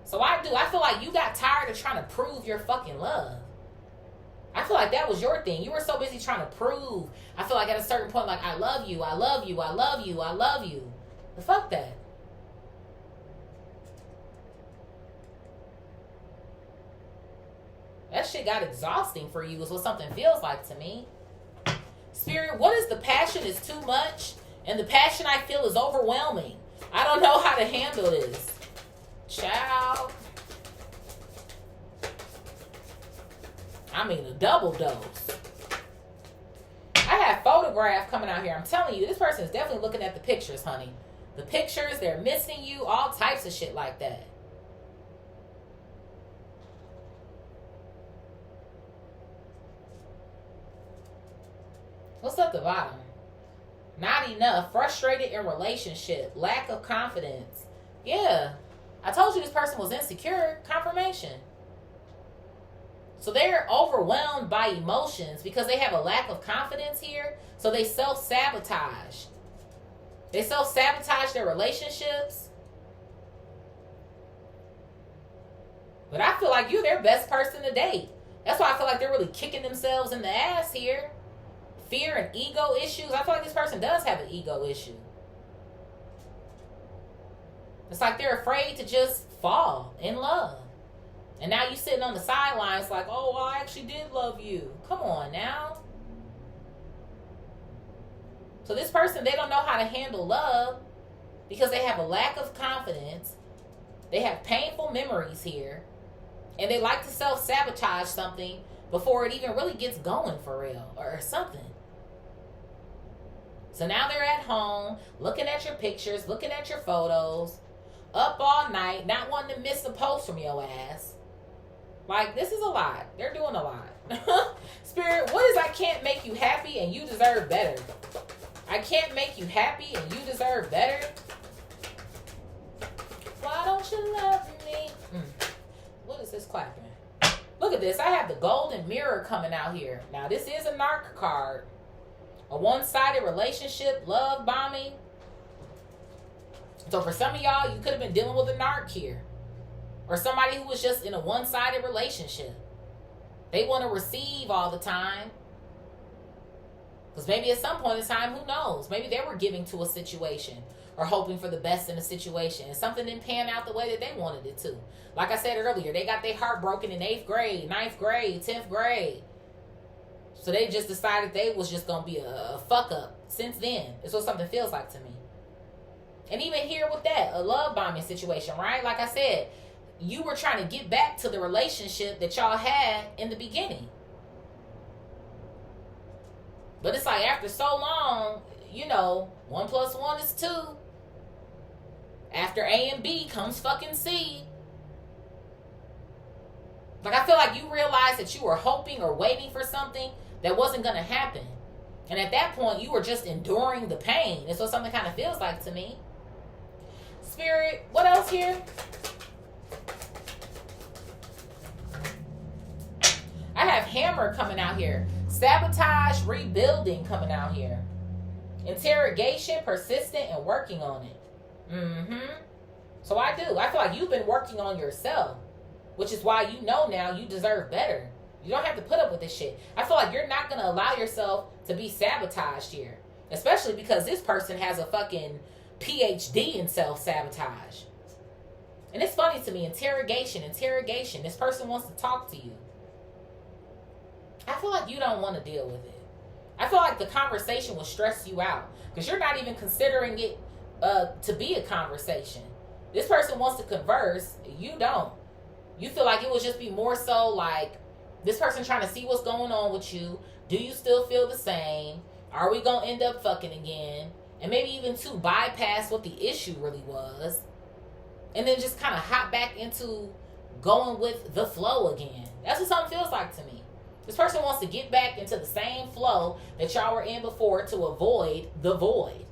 So I feel like you got tired of trying to prove your fucking love. I feel like that was your thing. You were so busy trying to prove. I feel like at a certain point, like, I love you, I love you, I love you, I love you. But fuck that. That shit got exhausting for you is what something feels like to me. Spirit, what is the passion is too much and the passion I feel is overwhelming. I don't know how to handle this. Child. I mean a double dose. I have photograph coming out here. I'm telling you, this person is definitely looking at the pictures, honey. The pictures, they're missing you, all types of shit like that. What's at the bottom? Not enough. Frustrated in relationship. Lack of confidence. Yeah. I told you this person was insecure. Confirmation. So they're overwhelmed by emotions because they have a lack of confidence here. So they self-sabotage. They self-sabotage their relationships. But I feel like you're their best person to date. That's why I feel like they're really kicking themselves in the ass here. Fear and ego issues. I feel like this person does have an ego issue. It's like they're afraid to just fall in love. And now you sitting on the sidelines like, oh, well, I actually did love you. Come on now. So this person, they don't know how to handle love because they have a lack of confidence. They have painful memories here. And they like to self-sabotage something before it even really gets going for real or something. So now they're at home, looking at your pictures, looking at your photos, up all night, not wanting to miss a post from your ass. Like, this is a lot. They're doing a lot. Spirit, what is I can't make you happy and you deserve better? I can't make you happy and you deserve better? Why don't you love me? What is this clapping? Look at this. I have the golden mirror coming out here. Now, this is a narc card. A one-sided relationship, love bombing. So for some of y'all, you could have been dealing with a narc here. Or somebody who was just in a one-sided relationship. They want to receive all the time. Because maybe at some point in time, who knows? Maybe they were giving to a situation. Or hoping for the best in a situation. And something didn't pan out the way that they wanted it to. Like I said earlier, they got their heart broken in 8th grade, 9th grade, 10th grade. So they just decided they was just going to be a fuck up since then. It's what something feels like to me. And even here with that, a love bombing situation, right? Like I said, you were trying to get back to the relationship that y'all had in the beginning. But it's like after so long, 1 + 1 is 2. after A and B comes fucking C. Like, I feel like you realized that you were hoping or waiting for something that wasn't going to happen. And at that point, you were just enduring the pain. That's what something kind of feels like to me. Spirit, what else here? I have hammer coming out here. Sabotage, rebuilding coming out here. Interrogation, persistent, and working on it. So I do. I feel like you've been working on yourself, which is why you know now you deserve better. You don't have to put up with this shit. I feel like you're not going to allow yourself to be sabotaged here, especially because this person has a fucking PhD in self-sabotage. And it's funny to me, interrogation. This person wants to talk to you. I feel like you don't want to deal with it. I feel like the conversation will stress you out because you're not even considering it to be a conversation. This person wants to converse. You don't. You feel like it would just be more so like this person trying to see what's going on with you. Do you still feel the same? Are we going to end up fucking again? And maybe even to bypass what the issue really was. And then just kind of hop back into going with the flow again. That's what something feels like to me. This person wants to get back into the same flow that y'all were in before to avoid the void.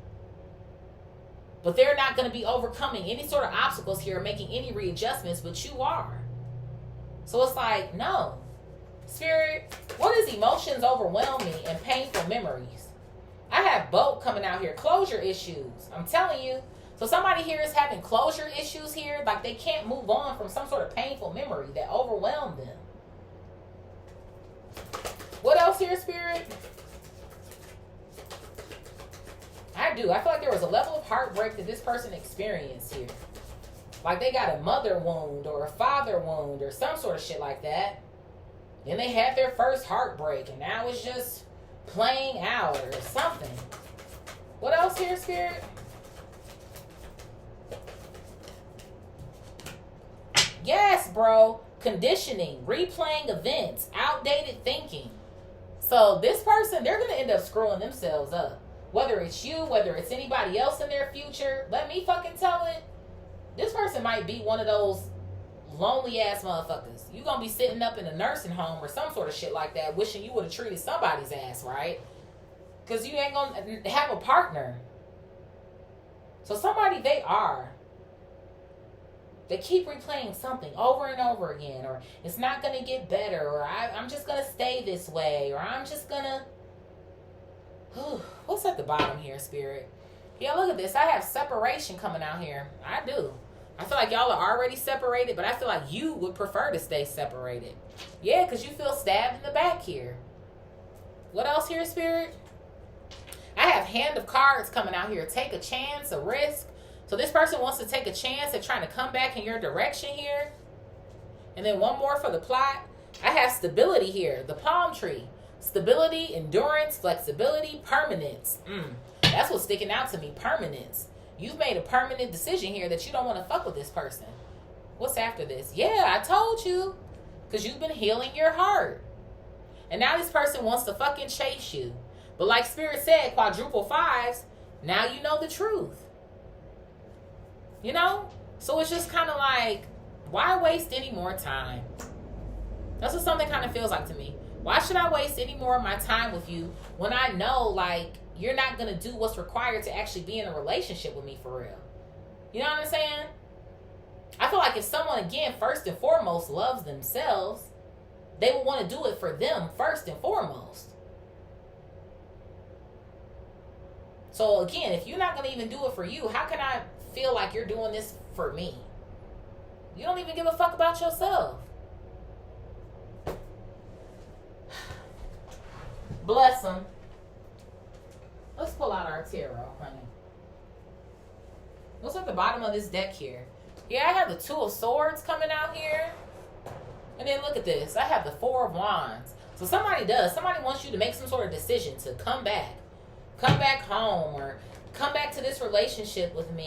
But they're not going to be overcoming any sort of obstacles here or making any readjustments, but you are. So it's like, no. Spirit, what is emotions overwhelming and painful memories? I have both coming out here. Closure issues. I'm telling you. So somebody here is having closure issues here. Like they can't move on from some sort of painful memory that overwhelmed them. What else here, Spirit? I do. I feel like there was a level of heartbreak that this person experienced here. Like they got a mother wound or a father wound or some sort of shit like that. Then they had their first heartbreak and now it's just playing out or something. What else here, Spirit? Yes, bro. Conditioning, replaying events, outdated thinking. So this person, they're going to end up screwing themselves up. Whether it's you, whether it's anybody else in their future, let me fucking tell it. This person might be one of those lonely ass motherfuckers. You gonna be sitting up in a nursing home or some sort of shit like that, wishing you would have treated somebody's ass right, because you ain't gonna have a partner. So somebody they keep replaying something over and over again, or it's not gonna get better, or I'm just gonna stay this way, or I'm just gonna. What's at the bottom here, Spirit? Yeah, look at this. I have separation coming out here. I do. I feel like y'all are already separated, but I feel like you would prefer to stay separated. Yeah, because you feel stabbed in the back here. What else here, Spirit? I have hand of cards coming out here. Take a chance, a risk. So this person wants to take a chance at trying to come back in your direction here. And then one more for the plot. I have stability here. The palm tree. Stability, endurance, flexibility, permanence. That's what's sticking out to me. Permanence. You've made a permanent decision here that you don't want to fuck with this person. What's after this? Yeah, I told you. Because you've been healing your heart. And now this person wants to fucking chase you. But like Spirit said, quadruple fives, now you know the truth. You know? So it's just kind of like, why waste any more time? That's what something kind of feels like to me. Why should I waste any more of my time with you when I know, like, you're not going to do what's required to actually be in a relationship with me for real? You know what I'm saying? I feel like if someone, again, first and foremost loves themselves, they will want to do it for them first and foremost. So, again, if you're not going to even do it for you, how can I feel like you're doing this for me? You don't even give a fuck about yourself. Bless them. Let's pull out our tarot, honey. What's at the bottom of this deck here? Yeah, I have the Two of Swords coming out here. And then look at this. I have the Four of Wands. So somebody wants you to make some sort of decision to come back. Come back home, or come back to this relationship with me,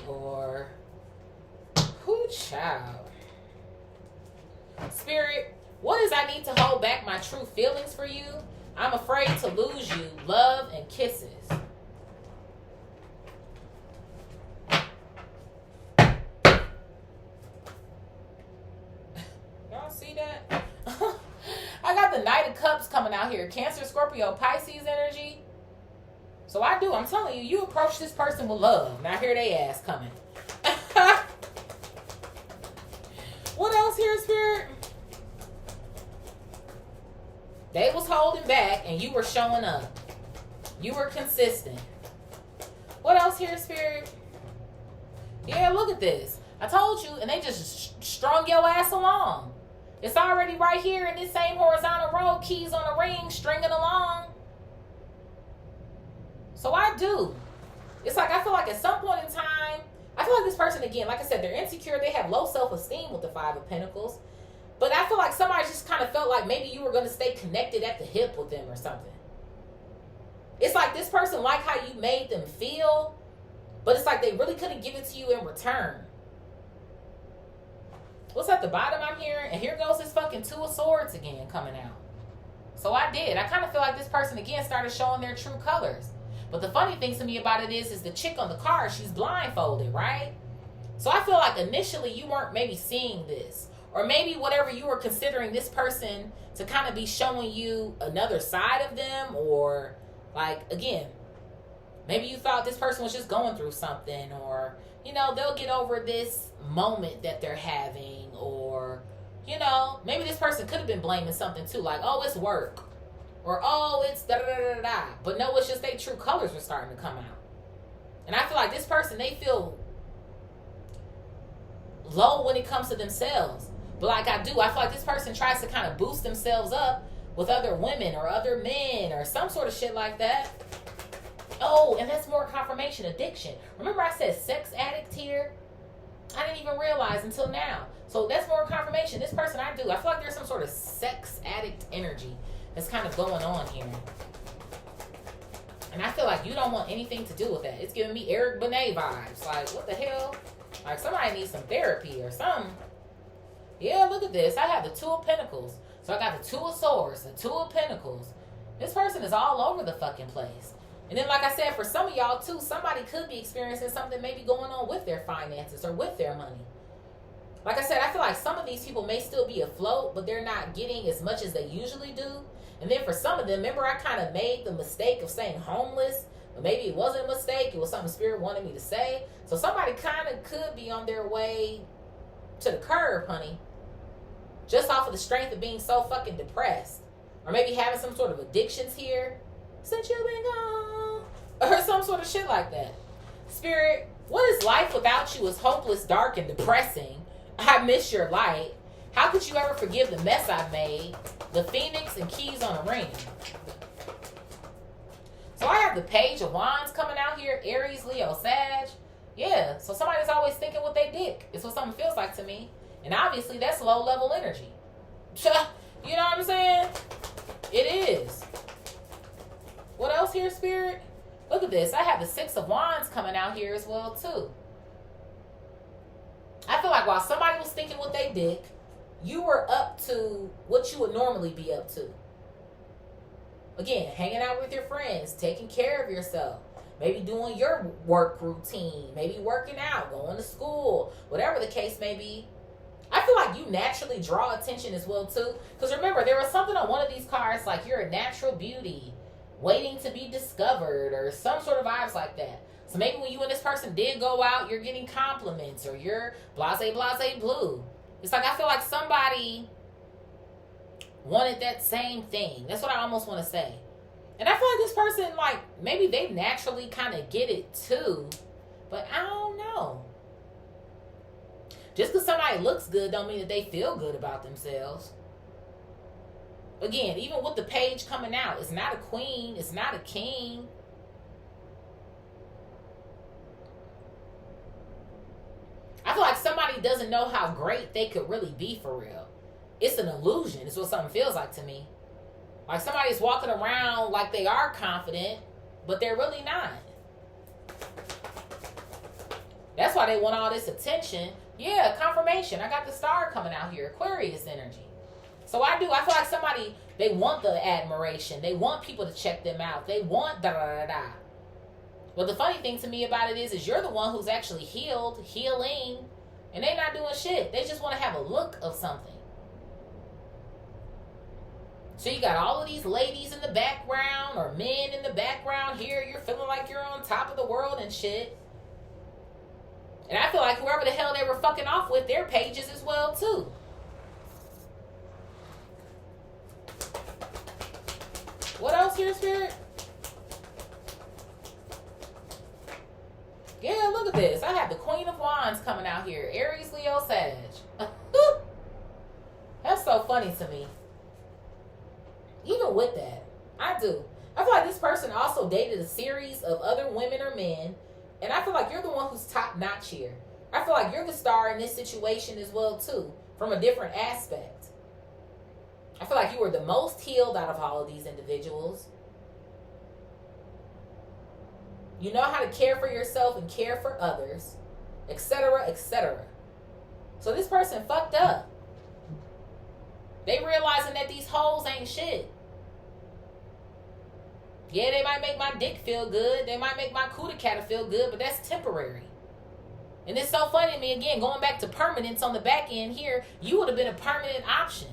or whoo child. Spirit, what is I need to hold back my true feelings for you? I'm afraid to lose you. Love and kisses. have the Knight of Cups coming out here. Cancer, Scorpio, Pisces energy. So I do. I'm telling you, you approach this person with love. Now here they ass coming. What else here, Spirit? They was holding back and you were showing up. You were consistent. What else here, Spirit? Yeah, look at this. I told you, and they just strung your ass along. It's already right here in this same horizontal road, keys on a ring, stringing along. So I do. It's like, I feel like at some point in time, I feel like this person, again, like I said, they're insecure. They have low self-esteem with the Five of Pentacles. But I feel like somebody just kind of felt like maybe you were going to stay connected at the hip with them or something. It's like this person liked how you made them feel, but it's like they really couldn't give it to you in return. What's at the bottom I'm hearing? And here goes this fucking Two of Swords again coming out. So I did. I kind of feel like this person again started showing their true colors. But the funny thing to me about it is the chick on the card, she's blindfolded, right? So I feel like initially you weren't maybe seeing this. Or maybe whatever you were considering this person to kind of be showing you another side of them. Or like, again, maybe you thought this person was just going through something. Or, you know, they'll get over this moment that they're having. Or, you know, maybe this person could have been blaming something too. Like, oh, it's work. Or, oh, it's da-da-da-da-da. But no, it's just their true colors were starting to come out. And I feel like this person, they feel low when it comes to themselves. But like I do, I feel like this person tries to kind of boost themselves up with other women or other men or some sort of shit like that. Oh, and that's more confirmation. Addiction. Remember I said sex addict here? I didn't even realize until now. So that's more confirmation. This person I do. I feel like there's some sort of sex addict energy that's kind of going on here. And I feel like you don't want anything to do with that. It's giving me Eric Benet vibes. Like, what the hell? Like, somebody needs some therapy or something. Yeah, look at this. I have the Two of Pentacles. So I got the Two of Swords, the Two of Pentacles. This person is all over the fucking place. And then, like I said, for some of y'all, too, somebody could be experiencing something maybe going on with their finances or with their money. Like I said, I feel like some of these people may still be afloat, but they're not getting as much as they usually do. And then for some of them, remember I kind of made the mistake of saying homeless, but maybe it wasn't a mistake. It was something Spirit wanted me to say. So somebody kind of could be on their way to the curb, honey. Just off of the strength of being so fucking depressed. Or maybe having some sort of addictions here. Since you've been gone. Or some sort of shit like that. Spirit, what is life without you is hopeless, dark, and depressing. I miss your light. How could you ever forgive the mess I've made? The Phoenix and keys on a ring. So I have the Page of Wands coming out here. Aries, Leo, Sag. Yeah, so somebody's always thinking what they dick. It's what something feels like to me. And obviously that's low level energy. You know what I'm saying? It is. What else here, Spirit? Look at this. I have the Six of Wands coming out here as well, too. I feel like while somebody was thinking what they dick, you were up to what you would normally be up to. Again, hanging out with your friends, taking care of yourself, maybe doing your work routine, maybe working out, going to school, whatever the case may be. I feel like you naturally draw attention as well, too. Because remember, there was something on one of these cards like you're a natural beauty, waiting to be discovered, or some sort of vibes like that. So maybe when you and this person did go out, you're getting compliments, or you're blase, blase, blue. It's like I feel like somebody wanted that same thing. That's what I almost want to say. And I feel like this person, like, maybe they naturally kind of get it too. But I don't know. Just because somebody looks good don't mean that they feel good about themselves. Again, even with the Page coming out, it's not a queen, it's not a king. I feel like somebody doesn't know how great they could really be for real. It's an illusion. It's what something feels like to me. Like somebody's walking around like they are confident, but they're really not. That's why they want all this attention. Yeah, confirmation. I got the Star coming out here. Aquarius energy. So I feel like somebody, they want the admiration. They want people to check them out. They want da-da-da-da. But the funny thing to me about it is you're the one who's actually healing, and they're not doing shit. They just want to have a look of something. So you got all of these ladies in the background or men in the background here. You're feeling like you're on top of the world and shit. And I feel like whoever the hell they were fucking off with, their pages as well too. What else here, Spirit? Yeah, look at this. I have the Queen of Wands coming out here. Aries, Leo, Sag. That's so funny to me. Even with that, I do. I feel like this person also dated a series of other women or men. And I feel like you're the one who's top notch here. I feel like you're the star in this situation as well too. From a different aspect. I feel like you were the most healed out of all of these individuals. You know how to care for yourself and care for others, etc., etc. So this person fucked up. They realizing that these hoes ain't shit. Yeah, they might make my dick feel good. They might make my cootie cat feel good, but that's temporary. And it's so funny to me, again, going back to permanence on the back end here, you would have been a permanent option.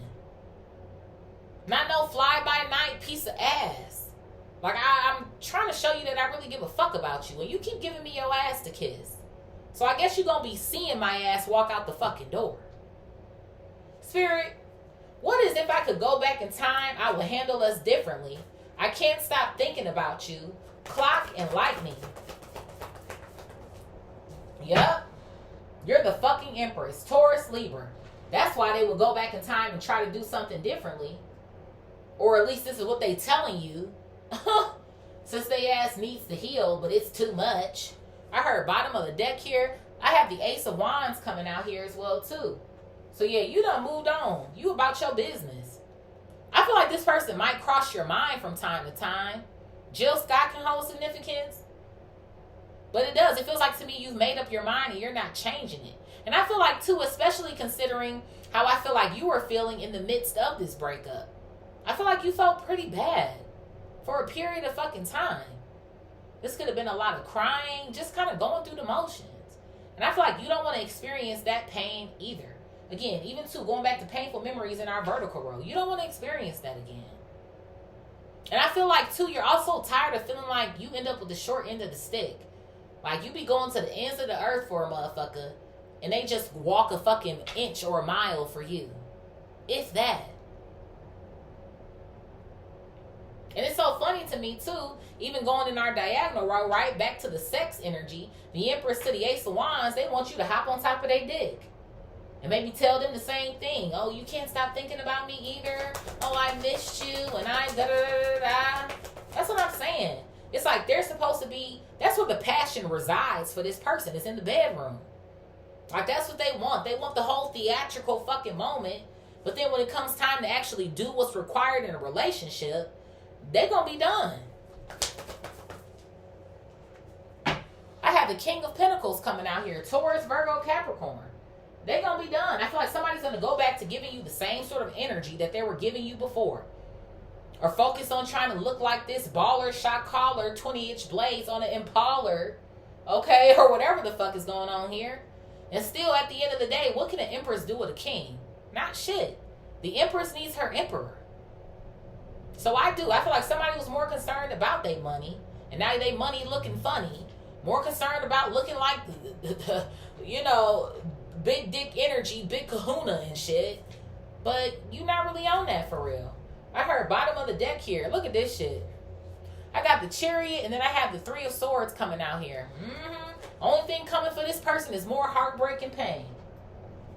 Not no fly-by-night piece of ass. Like, I'm trying to show you that I really give a fuck about you. And you keep giving me your ass to kiss. So I guess you're going to be seeing my ass walk out the fucking door. Spirit, what is if I could go back in time, I would handle us differently? I can't stop thinking about you. Clock and lightning. Yup. You're the fucking Empress. Taurus, Libra. That's why they would go back in time and try to do something differently. Or at least this is what they telling you. Since they ass needs to heal, but it's too much. I heard bottom of the deck here. I have the Ace of Wands coming out here as well too. So yeah, you done moved on. You about your business. I feel like this person might cross your mind from time to time. Jill Scott can hold significance. But it does. It feels like to me you've made up your mind and you're not changing it. And I feel like too, especially considering how I feel like you were feeling in the midst of this breakup. I feel like you felt pretty bad for a period of fucking time. This could have been a lot of crying, just kind of going through the motions. And I feel like you don't want to experience that pain either. Again, even too, going back to painful memories in our vertical row, you don't want to experience that again. And I feel like too, you're also tired of feeling like you end up with the short end of the stick. Like you be going to the ends of the earth for a motherfucker, and they just walk a fucking inch or a mile for you. If that. And it's so funny to me too, even going in our diagonal row, right back to the sex energy, the Empress to the Ace of Wands, they want you to hop on top of their dick. And maybe tell them the same thing. Oh, you can't stop thinking about me either. Oh, I missed you, and I da-da-da-da-da. That's what I'm saying. It's like they're supposed to be, that's where the passion resides for this person. It's in the bedroom. Like that's what they want. They want the whole theatrical fucking moment. But then when it comes time to actually do what's required in a relationship, they're going to be done. I have the King of Pentacles coming out here. Taurus, Virgo, Capricorn. They're going to be done. I feel like somebody's going to go back to giving you the same sort of energy that they were giving you before. Or focus on trying to look like this baller, shot caller, 20-inch blades on an Impaler. Okay? Or whatever the fuck is going on here. And still, at the end of the day, what can an Empress do with a king? Not shit. The Empress needs her Emperor. So I do. I feel like somebody was more concerned about their money. And now they money looking funny. More concerned about looking like, you know, big dick energy, big kahuna and shit. But you not really on that for real. I heard bottom of the deck here. Look at this shit. I got the Chariot and then I have the Three of Swords coming out here. Only thing coming for this person is more heartbreak and pain.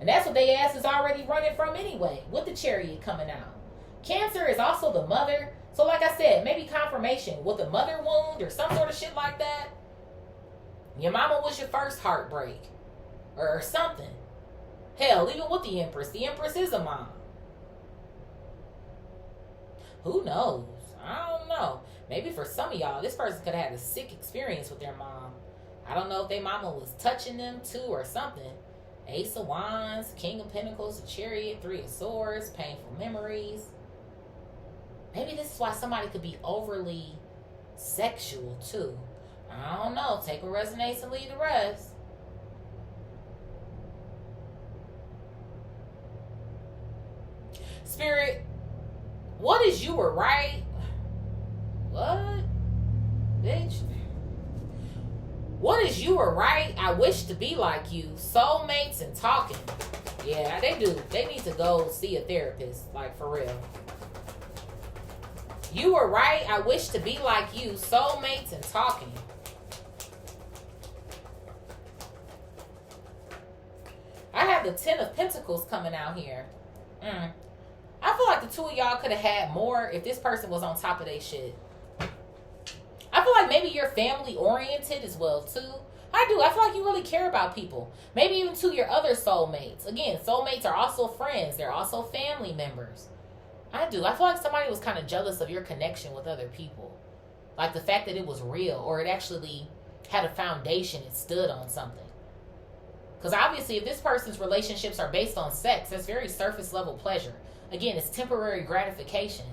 And that's what they ass is already running from anyway, with the Chariot coming out. Cancer is also the mother. So like I said, maybe confirmation with a mother wound or some sort of shit like that. Your mama was your first heartbreak. Or something. Hell, even with the Empress. The Empress is a mom. Who knows? I don't know. Maybe for some of y'all, this person could have had a sick experience with their mom. I don't know if their mama was touching them too or something. Ace of Wands, King of Pentacles, the Chariot, Three of Swords, painful memories. Maybe this is why somebody could be overly sexual too. I don't know. Take what resonates and leave the rest. Spirit, What is you were right? What? Bitch. What is you were right? I wish to be like you. Soulmates and talking. Yeah, they do. They need to go see a therapist. Like, for real. You were right. I wish to be like you. Soulmates and talking. I have the 10 of Pentacles coming out here. I feel like the two of y'all could have had more if this person was on top of their shit. I feel like maybe you're family oriented as well too. I do. I feel like you really care about people. Maybe even to your other soulmates. Again, soulmates are also friends. They're also family members. I do. I feel like somebody was kind of jealous of your connection with other people. Like the fact that it was real or it actually had a foundation. It stood on something. Because obviously if this person's relationships are based on sex, that's very surface level pleasure. Again, it's temporary gratification.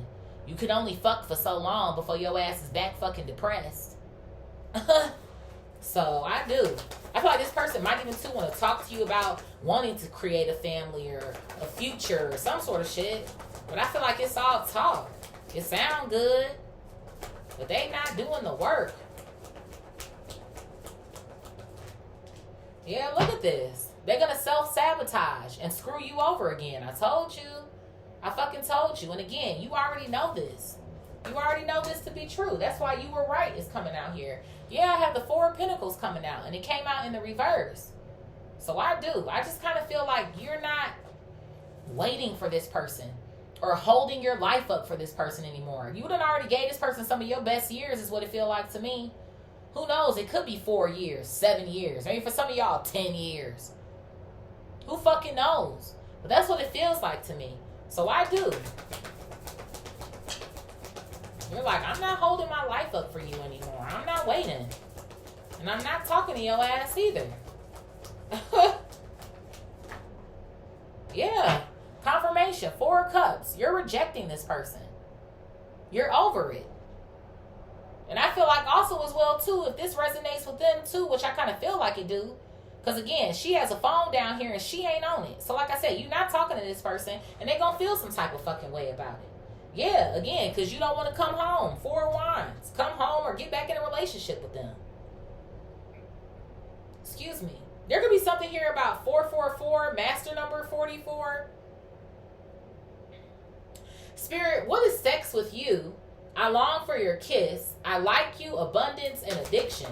You can only fuck for so long before your ass is back fucking depressed. So, I do. I feel like this person might even too want to talk to you about wanting to create a family or a future or some sort of shit. But I feel like it's all talk. It sound good, but they not doing the work. Yeah, look at this. They're going to self-sabotage and screw you over again. I told you. I fucking told you. And again, you already know this. You already know this to be true. That's why you were right is coming out here. Yeah, I have the 4 of Pentacles coming out. And it came out in the reverse. So I do. I just kind of feel like you're not waiting for this person. Or holding your life up for this person anymore. You done already gave this person some of your best years is what it feel like to me. Who knows? It could be 4 years, 7 years. Maybe for some of y'all, 10 years. Who fucking knows? But that's what it feels like to me. So I do. You're like, I'm not holding my life up for you anymore. I'm not waiting. And I'm not talking to your ass either. Yeah. Confirmation. 4 of Cups. You're rejecting this person. You're over it. And I feel like also as well too, if this resonates with them too, which I kind of feel like it do. Because again, she has a phone down here and she ain't on it. So like I said, you're not talking to this person and they gonna feel some type of fucking way about it. Yeah, again, because you don't want to come home. 4 of Wands. Come home or get back in a relationship with them. Excuse me. There could be something here about 444, master number 44. Spirit, what is sex with you? I long for your kiss. I like you, abundance, and addiction.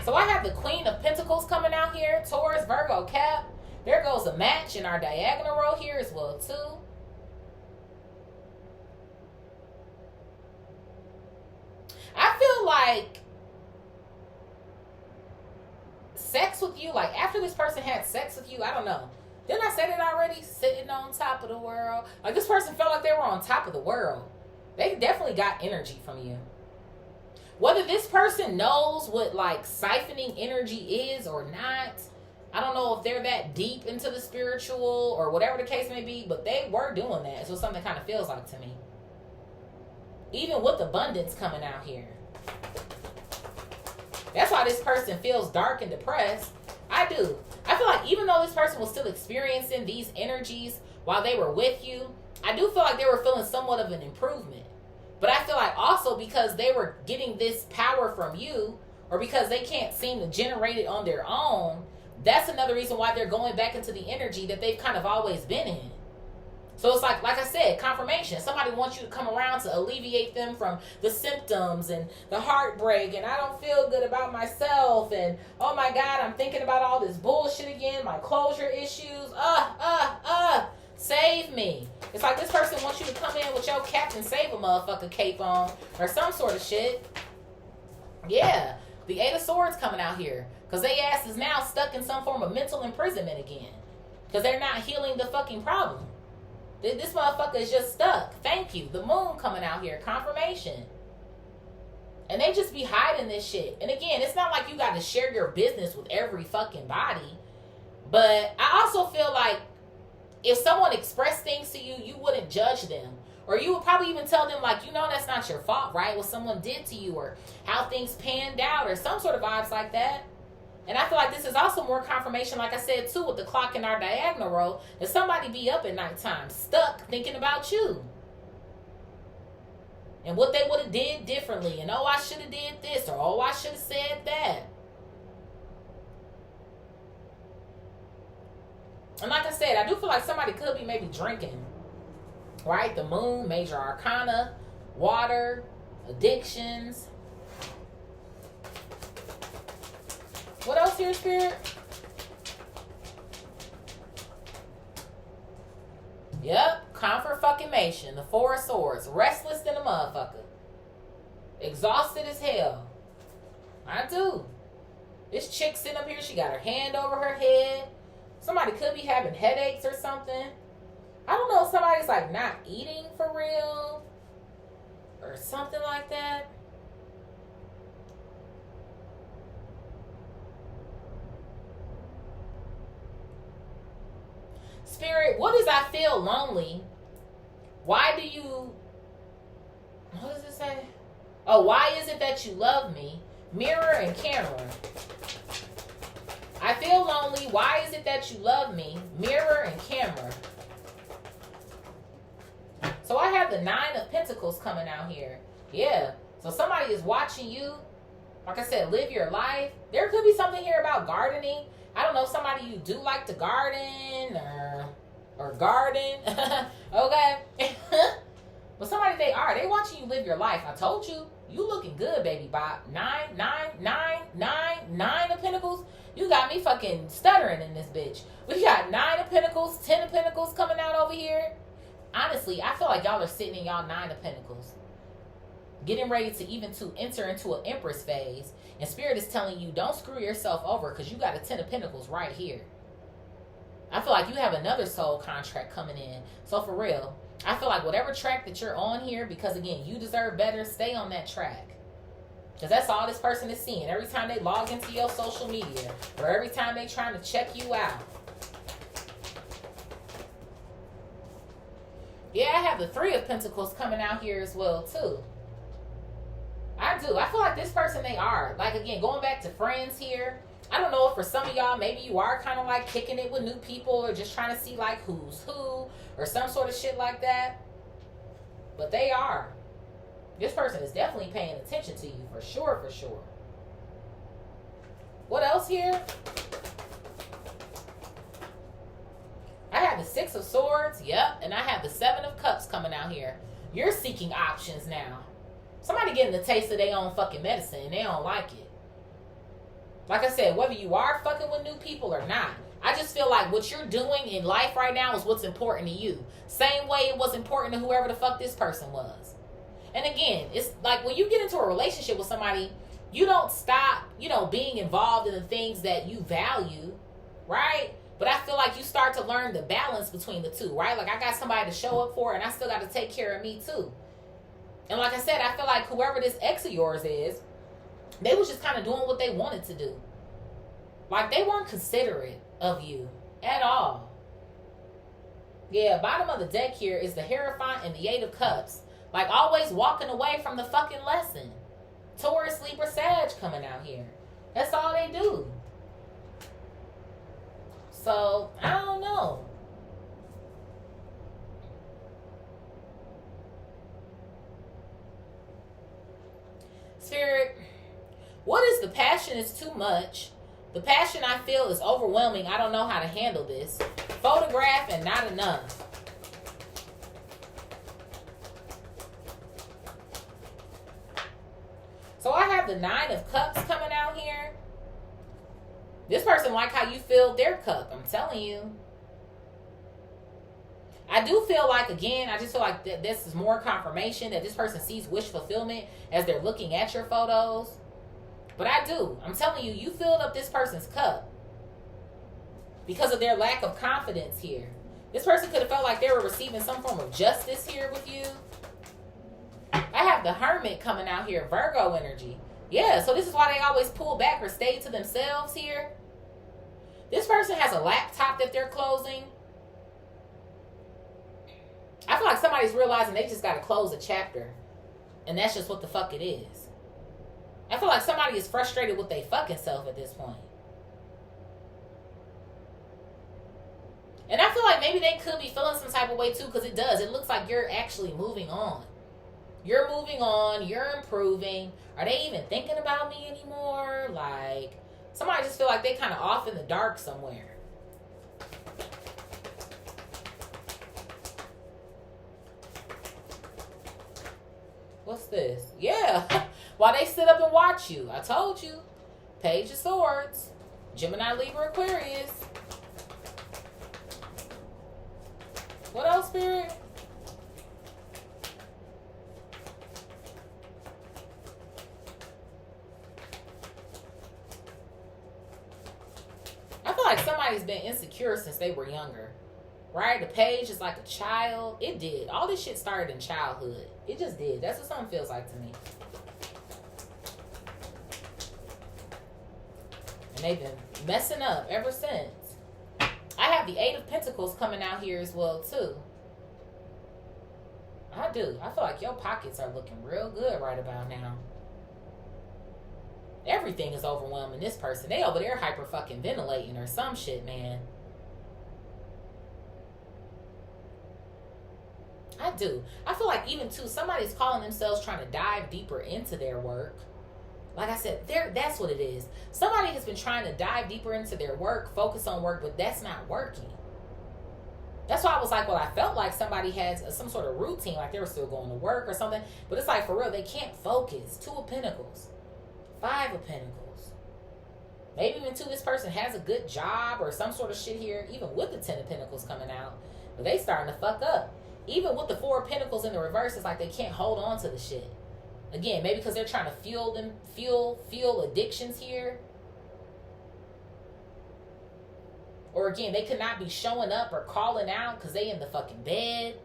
So I have the Queen of Pentacles coming out here. Taurus, Virgo, Cap. There goes a match in our diagonal row here as well, too. I feel like sex with you, like after this person had sex with you, I don't know. Didn't I say that already? Sitting on top of the world. Like this person felt like they were on top of the world. They definitely got energy from you. Whether this person knows what like siphoning energy is or not, I don't know if they're that deep into the spiritual or whatever the case may be, but they were doing that. So something kind of feels like to me. Even with abundance coming out here. That's why this person feels dark and depressed. I do. I feel like even though this person was still experiencing these energies while they were with you, I do feel like they were feeling somewhat of an improvement. But I feel like also because they were getting this power from you, or because they can't seem to generate it on their own, that's another reason why they're going back into the energy that they've kind of always been in. So it's like I said, confirmation. Somebody wants you to come around to alleviate them from the symptoms and the heartbreak, and I don't feel good about myself, and oh my God, I'm thinking about all this bullshit again, my closure issues, save me. It's like this person wants you to come in with your Captain Save a motherfucker cape on, or some sort of shit. Yeah, the 8 of Swords coming out here, because they ass is now stuck in some form of mental imprisonment again, because they're not healing the fucking problem. This motherfucker is just stuck. Thank you. The Moon coming out here. Confirmation. And they just be hiding this shit. And again, it's not like you got to share your business with every fucking body. But I also feel like if someone expressed things to you, you wouldn't judge them. Or you would probably even tell them like, you know, that's not your fault, right? What someone did to you or how things panned out or some sort of vibes like that. And I feel like this is also more confirmation, like I said, too, with the clock in our diagonal row, that somebody be up at nighttime, stuck, thinking about you. And what they would have did differently. And, oh, I should have did this. Or, oh, I should have said that. And like I said, I do feel like somebody could be maybe drinking. Right? The moon, major arcana, water, addictions. What else here, Spirit? Yep, confirmation. The Four of Swords. Restless than a motherfucker. Exhausted as hell. I do. This chick sitting up here, she got her hand over her head. Somebody could be having headaches or something. I don't know if somebody's like not eating for real. Or something like that. Spirit, what is I feel lonely? Why do you... What does it say? Oh, why is it that you love me? Mirror and camera. I feel lonely. Why is it that you love me? Mirror and camera. So I have the Nine of Pentacles coming out here. Yeah. So somebody is watching you. Like I said, live your life. There could be something here about gardening. I don't know, somebody you do like to garden or garden. Okay. But somebody they watching you live your life. I told you, you looking good, baby Bob. Nine of Pentacles. You got me fucking stuttering in this bitch. We got 9 of Pentacles, 10 of Pentacles coming out over here. Honestly, I feel like y'all are sitting in y'all 9 of Pentacles. Getting ready to enter into an Empress phase. And Spirit is telling you, don't screw yourself over because you got a 10 of Pentacles right here. I feel like you have another soul contract coming in. So for real, I feel like whatever track that you're on here, because again, you deserve better, stay on that track. Because that's all this person is seeing. Every time they log into your social media, or every time they trying to check you out. Yeah, I have the 3 of Pentacles coming out here as well, too. I do. I feel like this person, they are. Like, again, going back to friends here. I don't know if for some of y'all, maybe you are kind of like kicking it with new people or just trying to see like who's who or some sort of shit like that. But they are. This person is definitely paying attention to you for sure, for sure. What else here? I have the 6 of Swords. Yep. And I have the 7 of Cups coming out here. You're seeking options now. Somebody getting the taste of their own fucking medicine and they don't like it. Like I said, whether you are fucking with new people or not, I just feel like what you're doing in life right now is what's important to you. Same way it was important to whoever the fuck this person was. And again, it's like when you get into a relationship with somebody, you don't stop, being involved in the things that you value, right? But I feel like you start to learn the balance between the two, right? Like I got somebody to show up for and I still got to take care of me too. And like I said, I feel like whoever this ex of yours is, they was just kind of doing what they wanted to do. Like they weren't considerate of you at all. Yeah, bottom of the deck here is the Hierophant and the 8 of Cups. Like always walking away from the fucking lesson. Taurus, Libra, Sag coming out here. That's all they do. So, I don't know. Spirit, what is the passion is too much? The passion I feel is overwhelming. I don't know how to handle this. Photograph and not enough. So I have the 9 of Cups coming out here. This person like how you filled their cup. I'm telling you. I do feel like, again, I just feel like this is more confirmation that this person sees wish fulfillment as they're looking at your photos. But I do. I'm telling you, you filled up this person's cup because of their lack of confidence here. This person could have felt like they were receiving some form of justice here with you. I have the Hermit coming out here, Virgo energy. Yeah, so this is why they always pull back or stay to themselves here. This person has a laptop that they're closing. I feel like somebody's realizing they just got to close a chapter. And that's just what the fuck it is. I feel like somebody is frustrated with their fucking self at this point. maybe they could be feeling some type of way too, because it does. It looks like you're actually moving on. You're moving on. You're improving. Are they even thinking about me anymore? Like, somebody just feel like they kind of off in the dark somewhere. What's this? Yeah. While they sit up and watch you. I told you. Page of Swords. Gemini, Libra, Aquarius. What else, Spirit? I feel like somebody's been insecure since they were younger. Right? The page is like a child. It did. All this shit started in childhood. It just did. That's what something feels like to me. And they've been messing up ever since. I have the Eight of Pentacles coming out here as well, too. I do. I feel like your pockets are looking real good right about now. Everything is overwhelming this person. They over there hyper fucking ventilating or some shit, man. I do. I feel like even too, somebody's calling themselves trying to dive deeper into their work. Like I said, that's what it is. Somebody has been trying to dive deeper into their work, focus on work, but that's not working. That's why I was like, well, I felt like somebody has some sort of routine, like they were still going to work or something. But it's like, for real, they can't focus. 2 of Pentacles. 5 of Pentacles. Maybe even too, this person has a good job or some sort of shit here, even with the 10 of Pentacles coming out. But they starting to fuck up. Even with the 4 of Pentacles in the reverse, it's like they can't hold on to the shit. Again, maybe because they're trying to fuel addictions here. Or again, they could not be showing up or calling out because they in the fucking bed.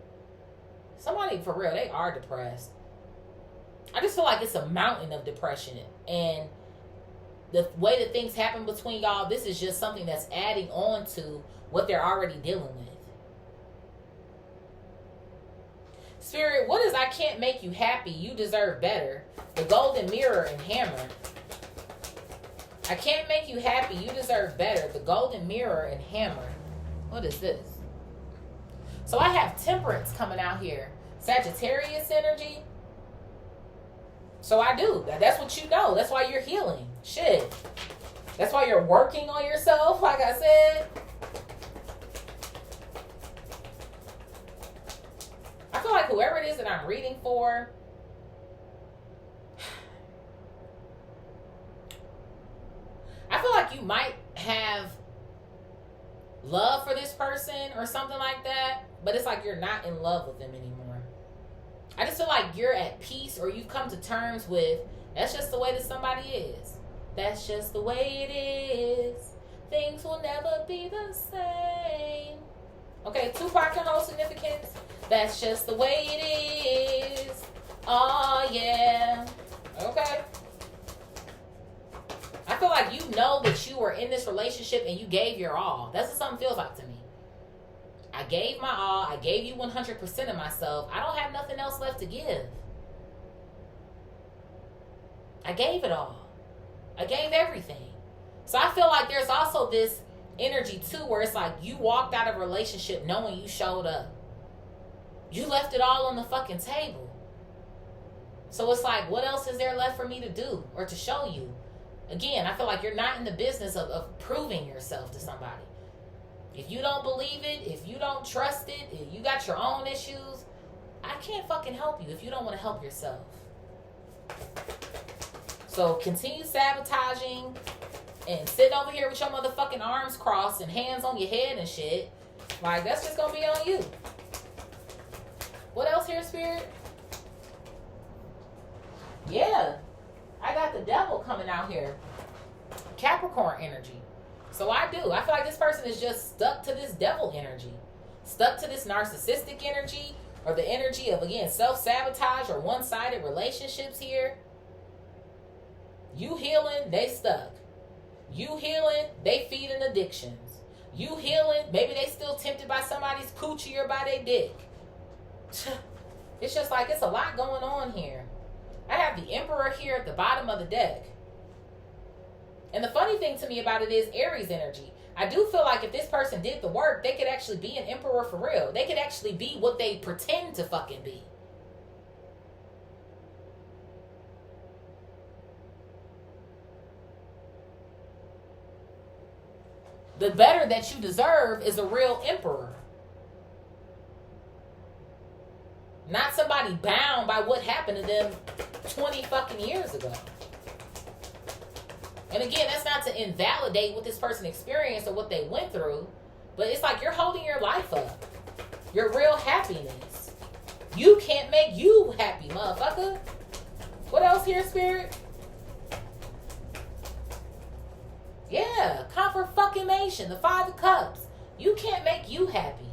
Somebody, for real, they are depressed. I just feel like it's a mountain of depression. And the way that things happen between y'all, this is just something that's adding on to what they're already dealing with. Spirit, what is I can't make you happy? You deserve better. The Golden Mirror and Hammer. I can't make you happy. You deserve better. The Golden Mirror and Hammer. What is this? So I have Temperance coming out here. Sagittarius energy. So I do. That's what you know. That's why you're healing. Shit. That's why you're working on yourself, like I said. I feel like whoever it is that I'm reading for, I feel like you might have love for this person or something like that, but it's like you're not in love with them anymore. I just feel like you're at peace, or you've come to terms with, that's just the way that somebody is. That's just the way it is. Things will never be the same. Okay, Tupac can hold significance. That's just the way it is. Oh, yeah. Okay. I feel like you know that you were in this relationship and you gave your all. That's what something feels like to me. I gave my all. I gave you 100% of myself. I don't have nothing else left to give. I gave it all. I gave everything. So I feel like there's also this energy too where it's like you walked out of a relationship knowing you showed up. You left it all on the fucking table. So it's like, what else is there left for me to do or to show you? Again, I feel like you're not in the business of proving yourself to somebody. If you don't believe it, if you don't trust it, if you got your own issues, I can't fucking help you if you don't want to help yourself. So continue sabotaging and sitting over here with your motherfucking arms crossed and hands on your head and shit. Like, that's just gonna be on you. What else here, Spirit? Yeah. I got the Devil coming out here. Capricorn energy. So I do. I feel like this person is just stuck to this devil energy. Stuck to this narcissistic energy. Or the energy of, again, self-sabotage or one-sided relationships here. You healing, they stuck. You healing, they feeding addictions. You healing, maybe they still tempted by somebody's coochie or by their dick. It's just like, it's a lot going on here. I have the Emperor here at the bottom of the deck. And the funny thing to me about it is Aries energy. I do feel like if this person did the work, they could actually be an emperor for real. They could actually be what they pretend to fucking be. The better that you deserve is a real emperor. Not somebody bound by what happened to them 20 fucking years ago. And again, that's not to invalidate what this person experienced or what they went through, but it's like you're holding your life up. Your real happiness. You can't make you happy, motherfucker. What else here, Spirit? Yeah, confirmation, the 5 of Cups. You can't make you happy.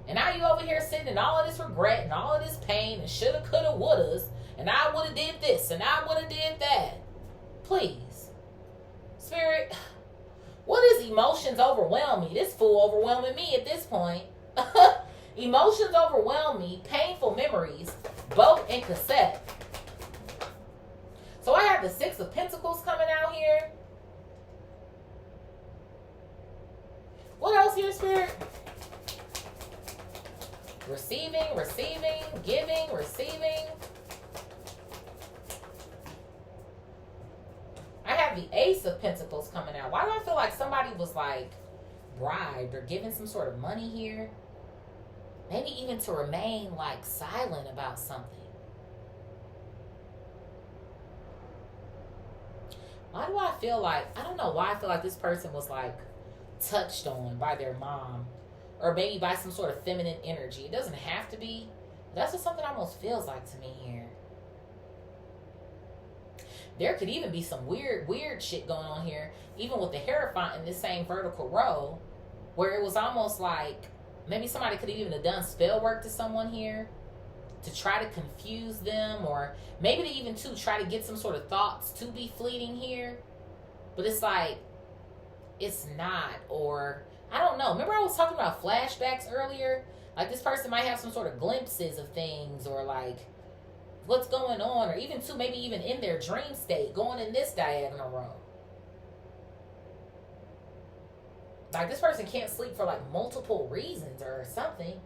And now you over here sitting in all of this regret and all of this pain and shoulda, coulda, wouldas, and I woulda did this and I woulda did that. Please. Spirit, what is emotions overwhelm me? This fool overwhelming me at this point. Emotions overwhelm me, painful memories, boat and cassette. So I have the 6 of Pentacles coming out here. What else here, Spirit? Receiving, giving, receiving. I have the Ace of Pentacles coming out. Why do I feel like somebody was like bribed or given some sort of money here? Maybe even to remain like silent about something. Why do I feel like, I don't know why I feel like this person was like touched on by their mom or maybe by some sort of feminine energy. It doesn't have to be. That's what something almost feels like to me here. There could even be some weird shit going on here, even with the Hierophant in this same vertical row, where it was almost like maybe somebody could even have done spell work to someone here to try to confuse them, or maybe to even try to get some sort of thoughts to be fleeting here. But it's like, it's not, or I don't know. Remember I was talking about flashbacks earlier? Like this person might have some sort of glimpses of things, or like what's going on, or even maybe even in their dream state, going in this diagonal row. Like this person can't sleep for like multiple reasons or something.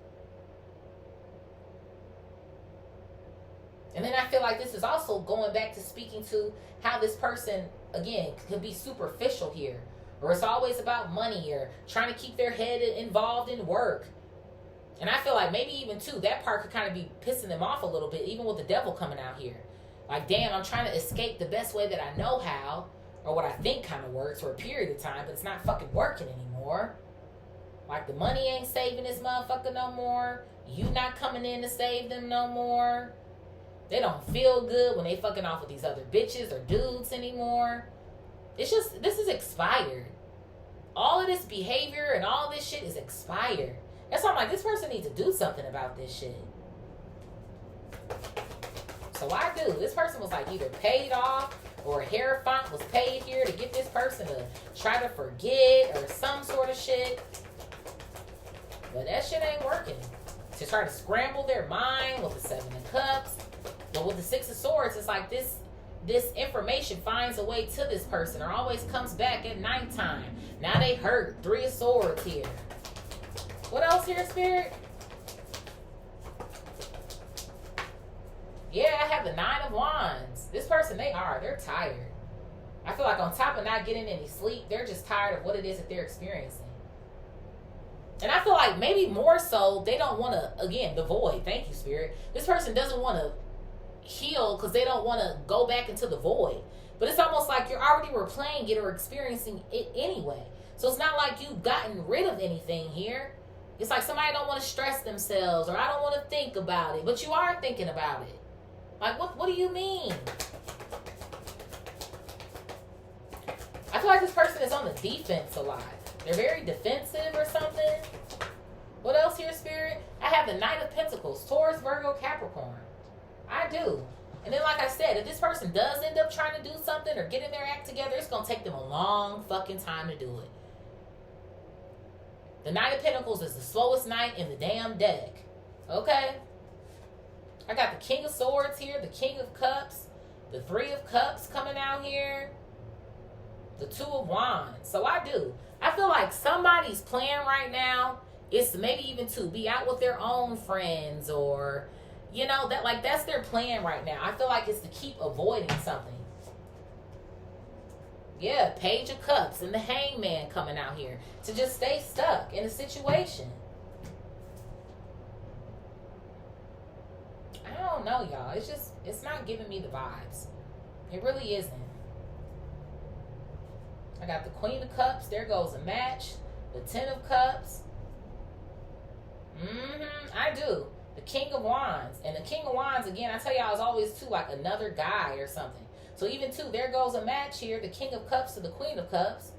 And then I feel like this is also going back to speaking to how this person, again, could be superficial here. Or it's always about money or trying to keep their head involved in work. And I feel like maybe even that part could kind of be pissing them off a little bit, even with the devil coming out here. Like, damn, I'm trying to escape the best way that I know how, or what I think kind of works for a period of time, but it's not fucking working anymore. Like, the money ain't saving this motherfucker no more. You not coming in to save them no more. They don't feel good when they fucking off with these other bitches or dudes anymore. It's just, this is expired. All of this behavior and all this shit is expired. That's why I'm like, this person needs to do something about this shit. So I do. This person was like either paid off, or a Hierophant was paid here to get this person to try to forget or some sort of shit. But that shit ain't working. To try to scramble their mind with the 7 of Cups. But with the 6 of Swords, it's like this information finds a way to this person, or always comes back at nighttime. Now they hurt. 3 of Swords here. What else here, Spirit? Yeah, I have the 9 of Wands. This person, they're tired. I feel like on top of not getting any sleep, they're just tired of what it is that they're experiencing. And I feel like maybe more so, they don't want to, again, the void. Thank you, Spirit. This person doesn't want to heal because they don't want to go back into the void. But it's almost like you're already replaying it or experiencing it anyway. So it's not like you've gotten rid of anything here. It's like somebody don't want to stress themselves, or I don't want to think about it. But you are thinking about it. Like, what do you mean? I feel like this person is on the defense a lot. They're very defensive or something. What else here, Spirit? I have the Knight of Pentacles, Taurus, Virgo, Capricorn. I do. And then, like I said, if this person does end up trying to do something or getting their act together, it's going to take them a long fucking time to do it. The Knight of Pentacles is the slowest knight in the damn deck. Okay? I got the King of Swords here, the King of Cups, the 3 of Cups coming out here. The Two of Wands. So I do. I feel like somebody's plan right now is to maybe even to be out with their own friends, or, you know, that like that's their plan right now. I feel like it's to keep avoiding something. Yeah, Page of Cups and the Hangman coming out here to just stay stuck in a situation. I don't know, y'all. It's not giving me the vibes. It really isn't. I got the Queen of Cups. There goes a match. The Ten of Cups. I do. The King of Wands. And the King of Wands, again, I tell y'all, is always too like another guy or something. So even too, there goes a match here. The King of Cups to the Queen of Cups.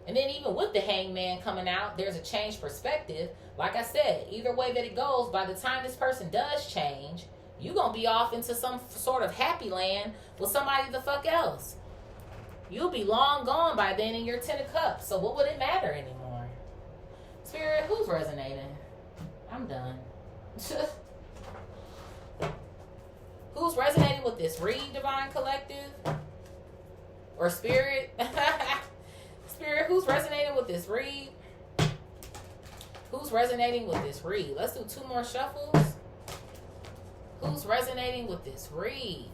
And then even with the Hangman coming out, there's a changed perspective. Like I said, either way that it goes, by the time this person does change, you're going to be off into some sort of happy land with somebody the fuck else. You'll be long gone by then in your Ten of Cups. So what would it matter anymore? Spirit, who's resonating? I'm done. Who's resonating with this read, Divine Collective? Or Spirit? Spirit, who's resonating with this read? Who's resonating with this read? Let's do 2 more shuffles. Who's resonating with this read?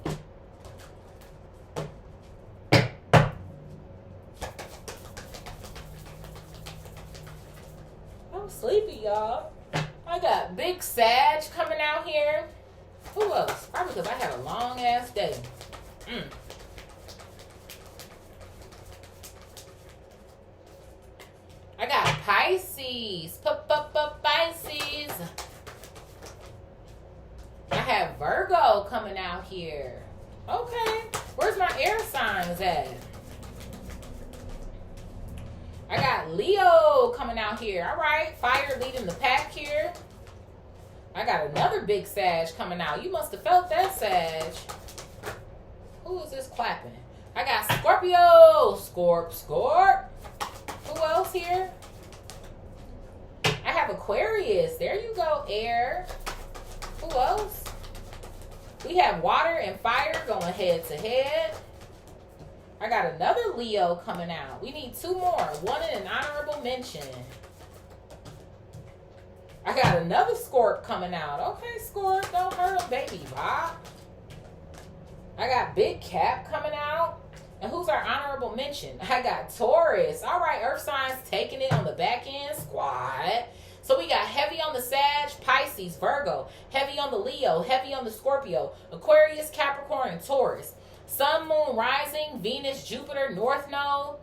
I'm sleepy, y'all. I got Big Sag coming out here. Who else? Probably because I had a long ass day. I got Pisces. Pisces. I have Virgo coming out here. Okay. Where's my air signs at? I got Leo coming out here. All right. Fire leading the pack here. I got another Big Sag coming out. You must have felt that, Sag. Who is this clapping? I got Scorpio. Scorp. Who else here? I have Aquarius. There you go, air. Who else? We have water and fire going head to head. I got another Leo coming out. We need 2 more. 1 in an honorable mention. I got another Scorp coming out. Okay, Scorp, don't hurt a baby, Bob. I got Big Cap coming out. And who's our honorable mention? I got Taurus. All right, Earth signs taking it on the back end squad. So we got heavy on the Sag, Pisces, Virgo. Heavy on the Leo, heavy on the Scorpio. Aquarius, Capricorn, and Taurus. Sun, Moon, Rising, Venus, Jupiter, North Node.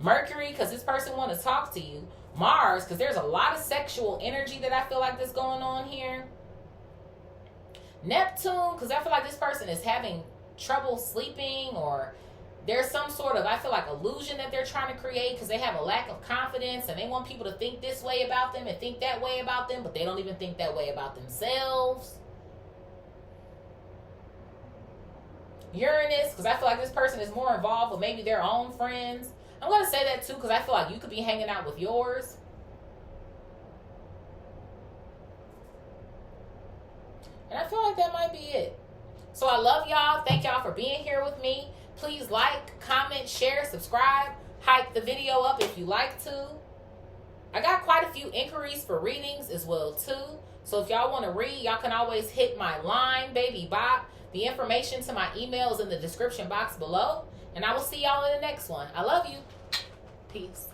Mercury, because this person want to talk to you. Mars, because there's a lot of sexual energy that I feel like that's going on here. Neptune, because I feel like this person is having trouble sleeping, or there's some sort of, I feel like, illusion that they're trying to create because they have a lack of confidence and they want people to think this way about them and think that way about them, but they don't even think that way about themselves. Uranus, because I feel like this person is more involved with maybe their own friends. I'm going to say that too because I feel like you could be hanging out with yours. And I feel like that might be it. So I love y'all. Thank y'all for being here with me. Please like, comment, share, subscribe. Hype the video up if you like to. I got quite a few inquiries for readings as well too. So if y'all want to read, y'all can always hit my line, Baby Bop. The information to my email is in the description box below. And I will see y'all in the next one. I love you. Peace.